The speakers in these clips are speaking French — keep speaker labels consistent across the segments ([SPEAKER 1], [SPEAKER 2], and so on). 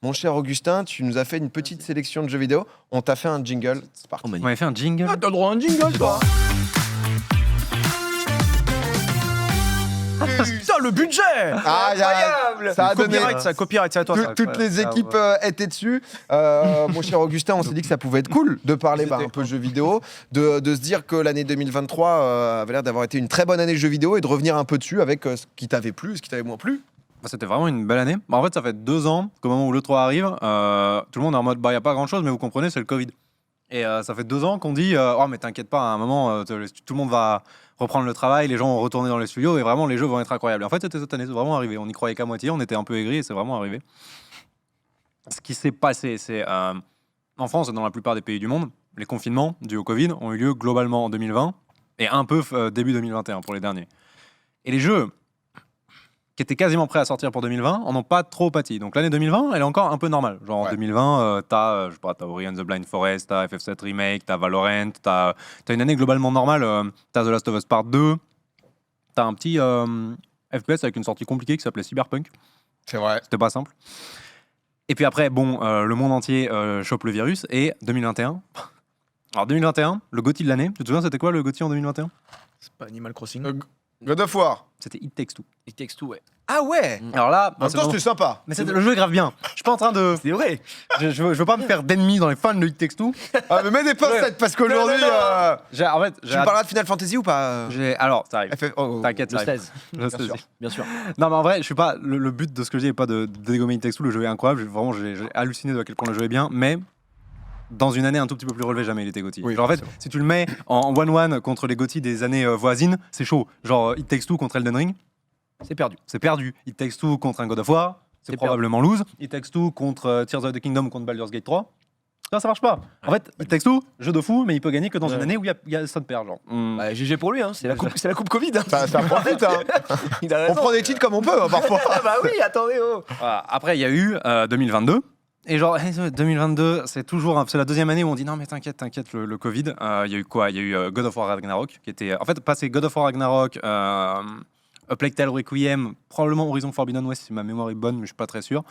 [SPEAKER 1] Mon cher Augustin, tu nous as fait une petite sélection de jeux vidéo. On t'a fait un jingle. C'est parti.
[SPEAKER 2] On m'avait fait un jingle.
[SPEAKER 3] Ah, t'as le droit à un jingle, toi. Putain, le budget.
[SPEAKER 1] Ah,
[SPEAKER 3] Incroyable.
[SPEAKER 1] ça a donné.
[SPEAKER 3] Copyright, c'est à toi. ça.
[SPEAKER 1] Toutes les équipes étaient dessus. Mon cher Augustin, on s'est dit que ça pouvait être cool de parler un peu jeux vidéo, de se dire que l'année 2023 avait l'air d'avoir été une très bonne année de jeux vidéo et de revenir un peu dessus avec ce qui t'avait plu, ce qui t'avait moins plu.
[SPEAKER 2] C'était vraiment une belle année. En fait, ça fait 2 ans qu'au moment où l'E3 arrive, tout le monde est en mode, il n'y a pas grand-chose, mais vous comprenez, c'est le Covid. Et ça fait 2 ans qu'on dit, oh mais t'inquiète pas, à un moment, tout le monde va reprendre le travail, les gens vont retourner dans les studios et vraiment les jeux vont être incroyables. Et en fait, c'était cette année, c'est vraiment arrivé. On n'y croyait qu'à moitié, on était un peu aigris et c'est vraiment arrivé. Ce qui s'est passé, c'est en France et dans la plupart des pays du monde, les confinements dus au Covid ont eu lieu globalement en 2020 et un peu début 2021 pour les derniers. Et les jeux qui étaient quasiment prêts à sortir pour 2020 en ont pas trop pâti. Donc l'année 2020, elle est encore un peu normale. Genre en 2020, t'as Ori and the Blind Forest, t'as FF7 Remake, t'as Valorant, t'as une année globalement normale, t'as The Last of Us Part 2, t'as un petit FPS avec une sortie compliquée qui s'appelait Cyberpunk.
[SPEAKER 1] C'est vrai.
[SPEAKER 2] C'était pas simple. Et puis après, le monde entier chope le virus et 2021. Alors 2021, le GOTY de l'année, tu te souviens c'était quoi le GOTY en 2021 ?
[SPEAKER 3] C'est pas Animal Crossing.
[SPEAKER 1] God of War.
[SPEAKER 2] C'était It Takes Two.
[SPEAKER 3] It Takes Two, ouais.
[SPEAKER 1] Ah ouais.
[SPEAKER 2] Alors là,
[SPEAKER 1] En même temps, c'était sympa.
[SPEAKER 2] mais le jeu est grave bien. Je suis pas en train de.
[SPEAKER 3] C'est vrai.
[SPEAKER 2] Je veux pas me faire d'ennemis dans les fans de It Takes Two.
[SPEAKER 1] Ah, mais mets des pincettes parce qu'aujourd'hui.
[SPEAKER 2] En fait,
[SPEAKER 1] Tu me parleras de Final Fantasy ou pas
[SPEAKER 2] Alors, ça arrive.
[SPEAKER 1] Oh.
[SPEAKER 2] T'inquiète,
[SPEAKER 3] Le
[SPEAKER 2] ça arrive.
[SPEAKER 3] 16.
[SPEAKER 2] Le 16.
[SPEAKER 3] Bien sûr.
[SPEAKER 2] Non, mais en vrai, je suis pas. Le but de ce que je dis n'est pas de dégommer It Takes Two. Le jeu est incroyable. Vraiment, j'ai halluciné de à quel point le jeu est bien. Mais dans une année un tout petit peu plus relevée, jamais il était GOTY.
[SPEAKER 1] Oui,
[SPEAKER 2] genre, en fait, si tu le mets en 1-1 contre les GOTY des années voisines, c'est chaud. Genre, It Takes Two contre Elden Ring,
[SPEAKER 3] C'est perdu.
[SPEAKER 2] c'est perdu. It Takes Two contre un God of War, c'est probablement lose. It Takes Two contre Tears of the Kingdom ou contre Baldur's Gate 3. Ça marche pas. En fait, It Takes Two, jeu de fou, mais il peut gagner que dans une année où il y a ça de perd. Genre.
[SPEAKER 3] Bah, GG pour lui, hein. C'est la coupe Covid. Hein.
[SPEAKER 1] Ça profite, hein.
[SPEAKER 3] Il a
[SPEAKER 1] On
[SPEAKER 3] raison.
[SPEAKER 1] prend des titres comme on peut, hein, parfois.
[SPEAKER 3] Ah bah oui, attendez, oh.
[SPEAKER 2] Voilà. Après, il y a eu 2022. Et genre, 2022, c'est la deuxième année où on dit non, mais t'inquiète, le Covid. Il y a eu quoi ? Il y a eu God of War Ragnarok, qui était. En fait, passé God of War Ragnarok, A Plague Tale Requiem, probablement Horizon Forbidden West, si ma mémoire est bonne, mais je suis pas très sûr.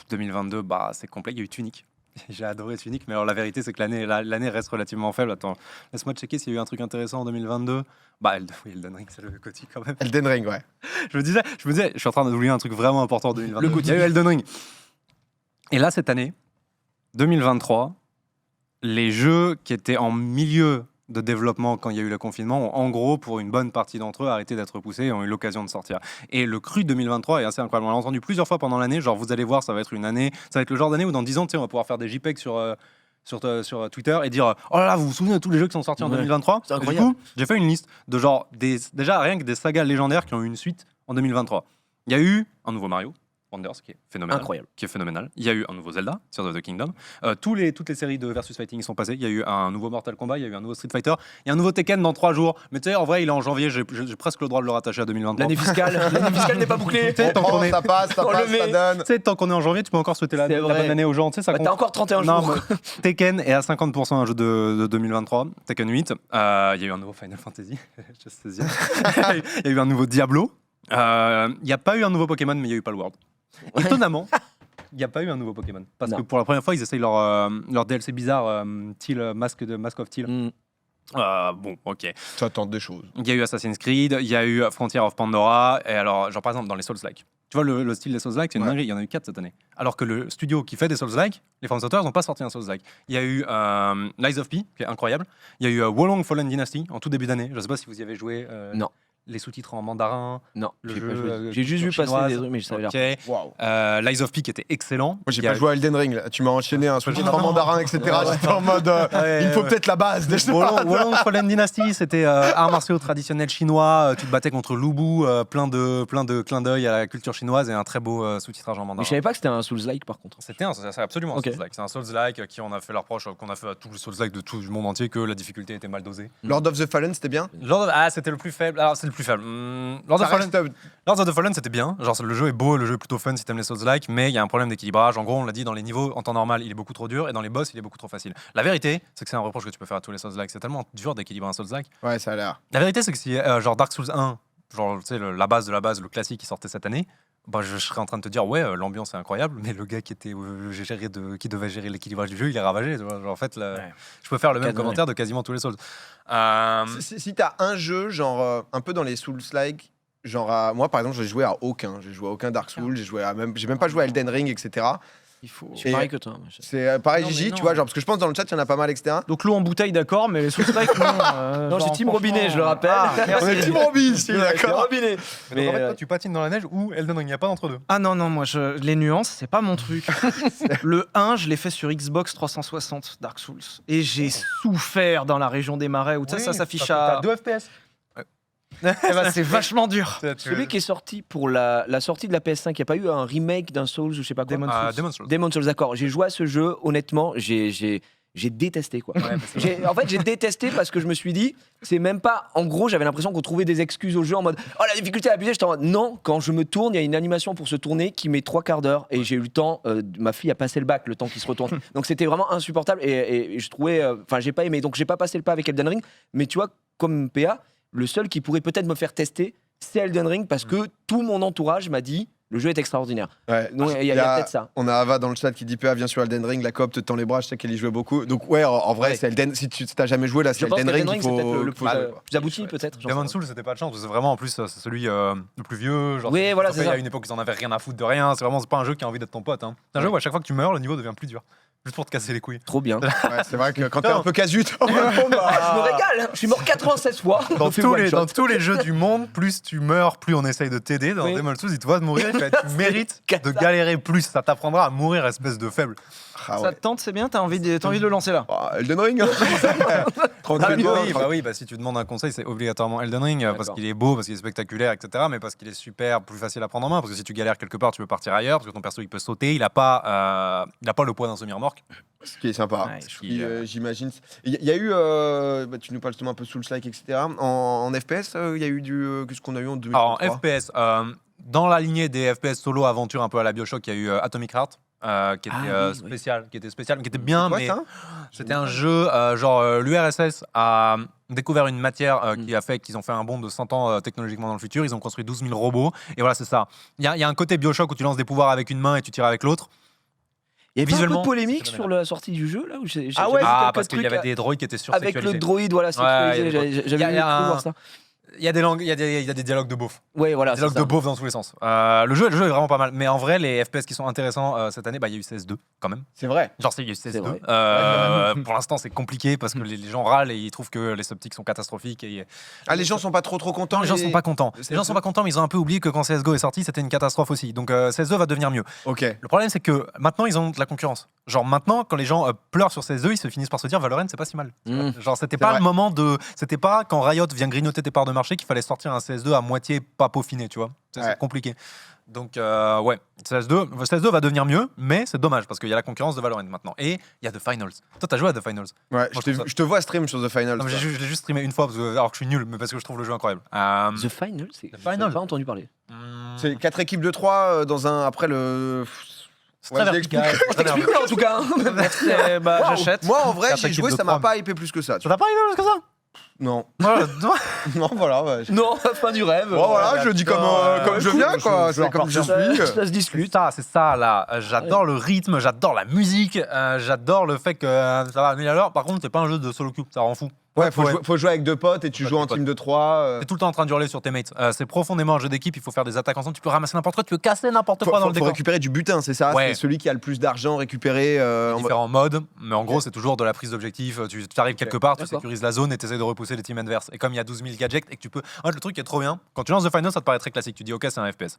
[SPEAKER 2] 2022, c'est complet. Il y a eu Tunic. J'ai adoré Tunic, mais alors la vérité, c'est que l'année reste relativement faible. Attends, laisse-moi checker s'il y a eu un truc intéressant en 2022. Elden Ring, c'est le GOTY quand même.
[SPEAKER 1] Elden Ring, ouais.
[SPEAKER 2] Je me disais, je suis en train d'oublier un truc vraiment important en 2022.
[SPEAKER 3] Le GOTY.
[SPEAKER 2] Il y a eu Elden Ring. Et là, cette année, 2023, les jeux qui étaient en milieu de développement quand il y a eu le confinement ont, en gros, pour une bonne partie d'entre eux, arrêté d'être repoussés et ont eu l'occasion de sortir. Et le cru 2023 est assez incroyable. On l'a entendu plusieurs fois pendant l'année. Genre, vous allez voir, ça va être une année, ça va être le genre d'année où dans 10 ans, on va pouvoir faire des JPEG sur Twitter et dire oh là là, vous vous souvenez de tous les jeux qui sont sortis en 2023 ?
[SPEAKER 3] C'est
[SPEAKER 2] Et du
[SPEAKER 3] incroyable.
[SPEAKER 2] coup, j'ai fait une liste de genre déjà rien que des sagas légendaires qui ont eu une suite en 2023. Il y a eu un nouveau Mario Wonders qui est phénoménal.
[SPEAKER 3] Incroyable.
[SPEAKER 2] Qui est phénoménal. Il y a eu un nouveau Zelda, Tears of the Kingdom. Toutes les séries de Versus Fighting sont passées. Il y a eu un nouveau Mortal Kombat, il y a eu un nouveau Street Fighter, il y a un nouveau Tekken dans 3 jours. Mais tu sais, en vrai, il est en janvier, j'ai presque le droit de le rattacher à 2023.
[SPEAKER 3] L'année fiscale n'est pas bouclée.
[SPEAKER 2] Tu sais, tant qu'on est-
[SPEAKER 1] Ça passe, ça
[SPEAKER 3] On le
[SPEAKER 1] passe,
[SPEAKER 3] met.
[SPEAKER 1] ça donne.
[SPEAKER 2] tu sais, tant qu'on est en janvier, tu peux encore souhaiter la
[SPEAKER 3] C'est vrai.
[SPEAKER 2] bonne année aux gens. Tu sais, ça compte.
[SPEAKER 3] T'as encore 31
[SPEAKER 2] Non,
[SPEAKER 3] jours.
[SPEAKER 2] mais Tekken est à 50% un jeu de 2023, Tekken 8. Il y a eu un nouveau Final Fantasy, je sais. Il y a eu un nouveau Diablo. Il n'y a pas eu un nouveau Pokémon, mais il y a eu Palworld. Étonnamment, il n'y a pas eu un nouveau Pokémon. Parce que pour la première fois, ils essayent leur DLC bizarre, Mask of Teal. Bon, ok.
[SPEAKER 1] Ça tente des choses.
[SPEAKER 2] Il y a eu Assassin's Creed, il y a eu Frontier of Pandora, et alors, genre par exemple, dans les Souls-like. Tu vois, le style des Souls-like, c'est une dinguerie, il y en a eu 4 cette année. Alors que le studio qui fait des Souls-like, les From Software, n'ont pas sorti un Souls-like. Il y a eu Lies of P, qui est incroyable. Il y a eu Wolong Fallen Dynasty, en tout début d'année. Je ne sais pas si vous y avez joué.
[SPEAKER 3] Non.
[SPEAKER 2] Les sous-titres en mandarin.
[SPEAKER 3] Non,
[SPEAKER 2] Le
[SPEAKER 3] j'ai
[SPEAKER 2] jeu,
[SPEAKER 3] pas joué. J'ai juste vu passer
[SPEAKER 2] chinoise.
[SPEAKER 3] des trucs, mais ça avait l'air.
[SPEAKER 2] Ok.
[SPEAKER 1] Waouh.
[SPEAKER 2] Lies of P qui était excellent.
[SPEAKER 1] Moi, j'ai
[SPEAKER 2] Il y a
[SPEAKER 1] pas joué à Elden Ring. Là. Tu m'as enchaîné un sous-titre en
[SPEAKER 2] non.
[SPEAKER 1] mandarin, etc. J'étais en mode.
[SPEAKER 2] Ouais,
[SPEAKER 1] Il me faut
[SPEAKER 2] ouais.
[SPEAKER 1] peut-être la base. Déjà.
[SPEAKER 2] Wolong Fallen Dynasty, c'était arts martiaux traditionnels chinois. Tu te battais contre Lubu, plein de clins d'œil à la culture chinoise et un très beau sous-titrage en
[SPEAKER 3] Mais
[SPEAKER 2] mandarin.
[SPEAKER 3] je savais pas que c'était un Souls-like par contre.
[SPEAKER 2] C'est absolument
[SPEAKER 3] Ok.
[SPEAKER 2] un Souls-like. C'est un Souls-like qui on a fait leur reproche, qu'on a fait à tous les Souls-like de tout du monde entier, que la difficulté était mal dosée.
[SPEAKER 1] Lord of the Fallen, c'était bien.
[SPEAKER 2] C'était le plus faible. Alors, c'est le plus faible. Lord of the Fallen, c'était bien. Genre, le jeu est beau, le jeu est plutôt fun si t'aimes les Souls-like, mais il y a un problème d'équilibrage. En gros, on l'a dit, dans les niveaux, en temps normal, il est beaucoup trop dur, et dans les boss, il est beaucoup trop facile. La vérité, c'est que c'est un reproche que tu peux faire à tous les Souls-like. C'est tellement dur d'équilibrer un Souls-like.
[SPEAKER 1] Ouais, ça a l'air.
[SPEAKER 2] La vérité, c'est que si, genre Dark Souls 1, genre, tu sais, la base de la base, le classique qui sortait cette année, Bah, je serais en train de te dire, ouais, l'ambiance est incroyable, mais le gars qui devait gérer l'équilibrage du jeu, il est ravagé. Tu vois. Genre, en fait, je peux faire le même commentaire de quasiment tous les Souls.
[SPEAKER 1] Si t'as un jeu, genre un peu dans les Souls-like, genre moi par exemple, j'ai joué à aucun. J'ai joué à aucun Dark Souls, j'ai même pas joué à Elden Ring, etc.
[SPEAKER 3] Je suis pareil que toi.
[SPEAKER 1] C'est pareil,
[SPEAKER 4] Non, mais
[SPEAKER 1] Gigi,
[SPEAKER 4] non.
[SPEAKER 1] tu vois, genre parce que je pense dans le chat, il y en a pas mal, etc.
[SPEAKER 4] Donc l'eau en bouteille, d'accord, mais les Souls-like, non.
[SPEAKER 3] Non, j'ai
[SPEAKER 4] genre,
[SPEAKER 3] Team Robinet,
[SPEAKER 4] franchement,
[SPEAKER 3] je le rappelle.
[SPEAKER 1] On est Team Robin ici, d'accord.
[SPEAKER 3] Robinet.
[SPEAKER 2] Mais donc, en fait,
[SPEAKER 3] Mais
[SPEAKER 2] toi, tu patines dans la neige ou Elden Ring, il n'y a pas d'entre deux.
[SPEAKER 4] Ah non, moi, les nuances, c'est pas mon truc. Le 1, je l'ai fait sur Xbox 360, Dark Souls. Et j'ai souffert dans la région des marais où ça s'affiche à.
[SPEAKER 2] 2 FPS.
[SPEAKER 4] Eh ben, c'est vachement dur.
[SPEAKER 3] celui qui est sorti pour la sortie de la PS5, il n'y a pas eu un remake d'un Souls ou je sais pas quoi.
[SPEAKER 4] Demon's Souls.
[SPEAKER 3] Demon's Souls, d'accord. J'ai joué à ce jeu, honnêtement, j'ai détesté quoi. En fait, j'ai détesté parce que je me suis dit, c'est même pas. En gros, j'avais l'impression qu'on trouvait des excuses au jeu en mode oh la difficulté est abusée. J'étais en mode non, quand je me tourne, il y a une animation pour se tourner qui met 3/4 d'heure et j'ai eu le temps. Ma fille a passé le bac, le temps qu'il se retourne. Donc c'était vraiment insupportable et je trouvais. Enfin, j'ai pas aimé. Donc j'ai pas passé le pas avec Elden Ring. Mais tu vois, comme PA, le seul qui pourrait peut-être me faire tester, c'est Elden Ring parce que tout mon entourage m'a dit le jeu est extraordinaire.
[SPEAKER 1] Ouais.
[SPEAKER 3] Donc il y a peut-être ça.
[SPEAKER 1] On a Ava dans le chat qui dit PA vient sur Elden Ring, la coop te tend les bras, je sais qu'elle y jouait beaucoup. Donc ouais, en vrai,
[SPEAKER 3] Ouais.
[SPEAKER 1] c'est Elden. Si tu t'as jamais joué là, c'est
[SPEAKER 3] Je pense
[SPEAKER 1] Elden Ring
[SPEAKER 3] qu'Elden
[SPEAKER 1] qu'il
[SPEAKER 3] Ring, c'est
[SPEAKER 1] faut.
[SPEAKER 3] peut-être le
[SPEAKER 1] qu'il faut jouer, quoi.
[SPEAKER 3] plus abouti, peut-être. j'en sais
[SPEAKER 2] Demon's Souls, c'était pas de chance. C'est vraiment, en plus, c'est celui le plus vieux. Genre,
[SPEAKER 3] Oui, voilà, c'est
[SPEAKER 2] Il y a
[SPEAKER 3] ça.
[SPEAKER 2] une époque, ils en avaient rien à foutre de rien. C'est vraiment pas un jeu qui a envie d'être ton pote. Hein. C'est un jeu où à chaque fois que tu meurs, le niveau devient plus dur. Juste pour te casser les couilles.
[SPEAKER 3] Trop bien.
[SPEAKER 1] Ouais, c'est vrai que quand t'es un peu casu,
[SPEAKER 3] Je me régale. Je suis mort 96 fois.
[SPEAKER 2] Dans
[SPEAKER 3] On fait
[SPEAKER 2] tous,
[SPEAKER 3] one
[SPEAKER 2] les,
[SPEAKER 3] shot.
[SPEAKER 2] dans tous les jeux du monde, plus tu meurs, plus on essaye de t'aider. Dans
[SPEAKER 3] Oui.
[SPEAKER 2] Demon's Souls, il te voit de mourir, il fait, tu mérites de galérer plus. Ça t'apprendra à mourir, espèce de faible.
[SPEAKER 1] Ah
[SPEAKER 4] Ça
[SPEAKER 1] ouais.
[SPEAKER 4] te tente, c'est bien, t'as envie de le lancer là.
[SPEAKER 1] Oh, Elden Ring. Tranquillement.
[SPEAKER 2] Oui, si tu demandes un conseil, c'est obligatoirement Elden Ring parce
[SPEAKER 3] D'accord.
[SPEAKER 2] qu'il est beau, parce qu'il est spectaculaire, etc. Mais parce qu'il est super, plus facile à prendre en main. Parce que si tu galères quelque part, tu peux partir ailleurs. Parce que ton perso, il peut sauter. Il a pas le poids d'un semi-remorque.
[SPEAKER 1] Ce qui est sympa.
[SPEAKER 4] Ouais,
[SPEAKER 1] J'imagine. Il y a eu, tu nous parles justement un peu Souls-like, etc. En FPS, il y a eu qu'est-ce qu'on a eu en 2003.
[SPEAKER 2] Alors en FPS, dans la lignée des FPS solo aventure un peu à la Bioshock, il y a eu Atomic Heart. Qui était
[SPEAKER 3] oui,
[SPEAKER 2] spécial, qui était bien,
[SPEAKER 1] Quoi,
[SPEAKER 2] mais
[SPEAKER 1] ça
[SPEAKER 2] c'était un jeu genre l'URSS a découvert une matière qui a fait qu'ils ont fait un bond de 100 ans technologiquement dans le futur. Ils ont construit 12 000 robots et voilà, c'est ça. Il y a un côté Bioshock où tu lances des pouvoirs avec une main et tu tires avec l'autre.
[SPEAKER 3] Il y avait pas un peu
[SPEAKER 2] Visuellement,
[SPEAKER 3] de polémique
[SPEAKER 2] c'était
[SPEAKER 3] sur la sortie du jeu là où j'ai
[SPEAKER 4] Ah
[SPEAKER 3] vu
[SPEAKER 4] ouais,
[SPEAKER 3] quelques
[SPEAKER 2] parce qu'il y
[SPEAKER 3] trucs
[SPEAKER 2] avait des droïdes qui étaient
[SPEAKER 3] avec
[SPEAKER 2] sursexualisés.
[SPEAKER 3] le droïde voilà
[SPEAKER 2] Ouais,
[SPEAKER 3] sécurisé.
[SPEAKER 2] il y a des-
[SPEAKER 3] J'avais
[SPEAKER 2] il y a
[SPEAKER 3] cru
[SPEAKER 2] un-
[SPEAKER 3] voir ça.
[SPEAKER 2] Il y a des langues, il y a des dialogues de beauf.
[SPEAKER 3] Ouais voilà.
[SPEAKER 2] Des
[SPEAKER 3] c'est
[SPEAKER 2] dialogues
[SPEAKER 3] ça.
[SPEAKER 2] de beauf dans tous les sens. Le jeu est vraiment pas mal. Mais en vrai, les FPS qui sont intéressants cette année, il y a eu CS2 quand même.
[SPEAKER 1] C'est vrai.
[SPEAKER 2] Genre, il y a eu
[SPEAKER 3] C'est
[SPEAKER 2] CS2.
[SPEAKER 3] vrai.
[SPEAKER 2] Pour l'instant, c'est compliqué parce que les gens râlent et ils trouvent que les subtiques sont catastrophiques. Et
[SPEAKER 1] Ah, les gens sont pas trop contents.
[SPEAKER 2] les gens sont pas contents.
[SPEAKER 1] CS2.
[SPEAKER 2] Les gens sont pas contents, mais ils ont un peu oublié que quand CSGO est sorti, c'était une catastrophe aussi. Donc CS2 va devenir mieux.
[SPEAKER 1] Ok.
[SPEAKER 2] Le problème, c'est que maintenant, ils ont de la concurrence. Genre, maintenant, quand les gens pleurent sur CS2, ils se finissent par se dire Valorant, c'est pas si mal.
[SPEAKER 3] Mm.
[SPEAKER 2] Genre, c'était
[SPEAKER 1] C'est
[SPEAKER 2] pas
[SPEAKER 1] vrai.
[SPEAKER 2] le moment de. C'était pas quand Riot vient grignoter tes parts de marché qu'il fallait sortir un CS2 à moitié pas peaufiné, tu vois. C'est
[SPEAKER 1] Ouais.
[SPEAKER 2] compliqué. Donc, ouais, CS2 va devenir mieux, mais c'est dommage parce qu'il y a la concurrence de Valorant maintenant. Et il y a The Finals. Toi, t'as joué à The Finals?
[SPEAKER 1] Ouais,
[SPEAKER 2] je trouve ça-
[SPEAKER 1] je te vois stream sur The Finals.
[SPEAKER 2] Non, mais
[SPEAKER 1] toi.
[SPEAKER 2] je l'ai juste streamé une fois alors que je suis nul, mais parce que je trouve le jeu incroyable.
[SPEAKER 3] The Final, c'est.
[SPEAKER 2] The
[SPEAKER 3] J'ai
[SPEAKER 2] Final.
[SPEAKER 3] pas entendu parler.
[SPEAKER 1] C'est 4 équipes de 3 dans un. Après le.
[SPEAKER 2] C'est
[SPEAKER 1] Ouais,
[SPEAKER 2] très
[SPEAKER 1] je
[SPEAKER 2] vertical.
[SPEAKER 1] l'explique.
[SPEAKER 2] très nerveux.
[SPEAKER 3] En tout cas.
[SPEAKER 4] Bah,
[SPEAKER 1] Waouh.
[SPEAKER 4] j'achète.
[SPEAKER 1] Moi, en vrai,
[SPEAKER 2] Quatre
[SPEAKER 1] j'ai
[SPEAKER 2] équipes
[SPEAKER 1] joué,
[SPEAKER 2] de
[SPEAKER 1] ça m'a
[SPEAKER 2] 3.
[SPEAKER 1] pas hypé plus que ça. tu
[SPEAKER 2] Ça t'a pas arrivé plus que ça?
[SPEAKER 1] Non.
[SPEAKER 2] Voilà.
[SPEAKER 1] Non, voilà. Ouais.
[SPEAKER 3] Non, fin du rêve.
[SPEAKER 1] Bon, voilà, je dis comme je viens, quoi.
[SPEAKER 2] je
[SPEAKER 1] C'est comme je
[SPEAKER 3] Ça,
[SPEAKER 1] suis.
[SPEAKER 3] ça se discute.
[SPEAKER 2] C'est ça là. J'adore le rythme, j'adore la musique, j'adore le fait que ça va à 1000 à l'heure. Par contre, c'est pas un jeu de solo queue, ça rend fou.
[SPEAKER 1] Ouais, faut jouer avec 2 potes et tu
[SPEAKER 2] Ouais,
[SPEAKER 1] joues en
[SPEAKER 2] deux
[SPEAKER 1] team de 3.
[SPEAKER 2] T'es tout le temps en train de hurler sur tes mates. C'est profondément un jeu d'équipe, il faut faire des attaques ensemble. Tu peux ramasser n'importe quoi, tu peux casser n'importe quoi dans le
[SPEAKER 1] Faut
[SPEAKER 2] décor.
[SPEAKER 1] récupérer du butin, c'est ça.
[SPEAKER 2] Ouais.
[SPEAKER 1] C'est celui qui a le plus d'argent récupéré.
[SPEAKER 2] Différents modes, mais en gros, c'est toujours de la prise d'objectif. Tu arrives quelque part, tu
[SPEAKER 3] D'accord.
[SPEAKER 2] sécurises la zone et tu essaies de repousser les teams adverses. Et comme il y a 12 000 gadgets et que tu peux. En fait, le truc qui est trop bien, quand tu lances The Final, ça te paraît très classique. Tu dis, ok, c'est un FPS.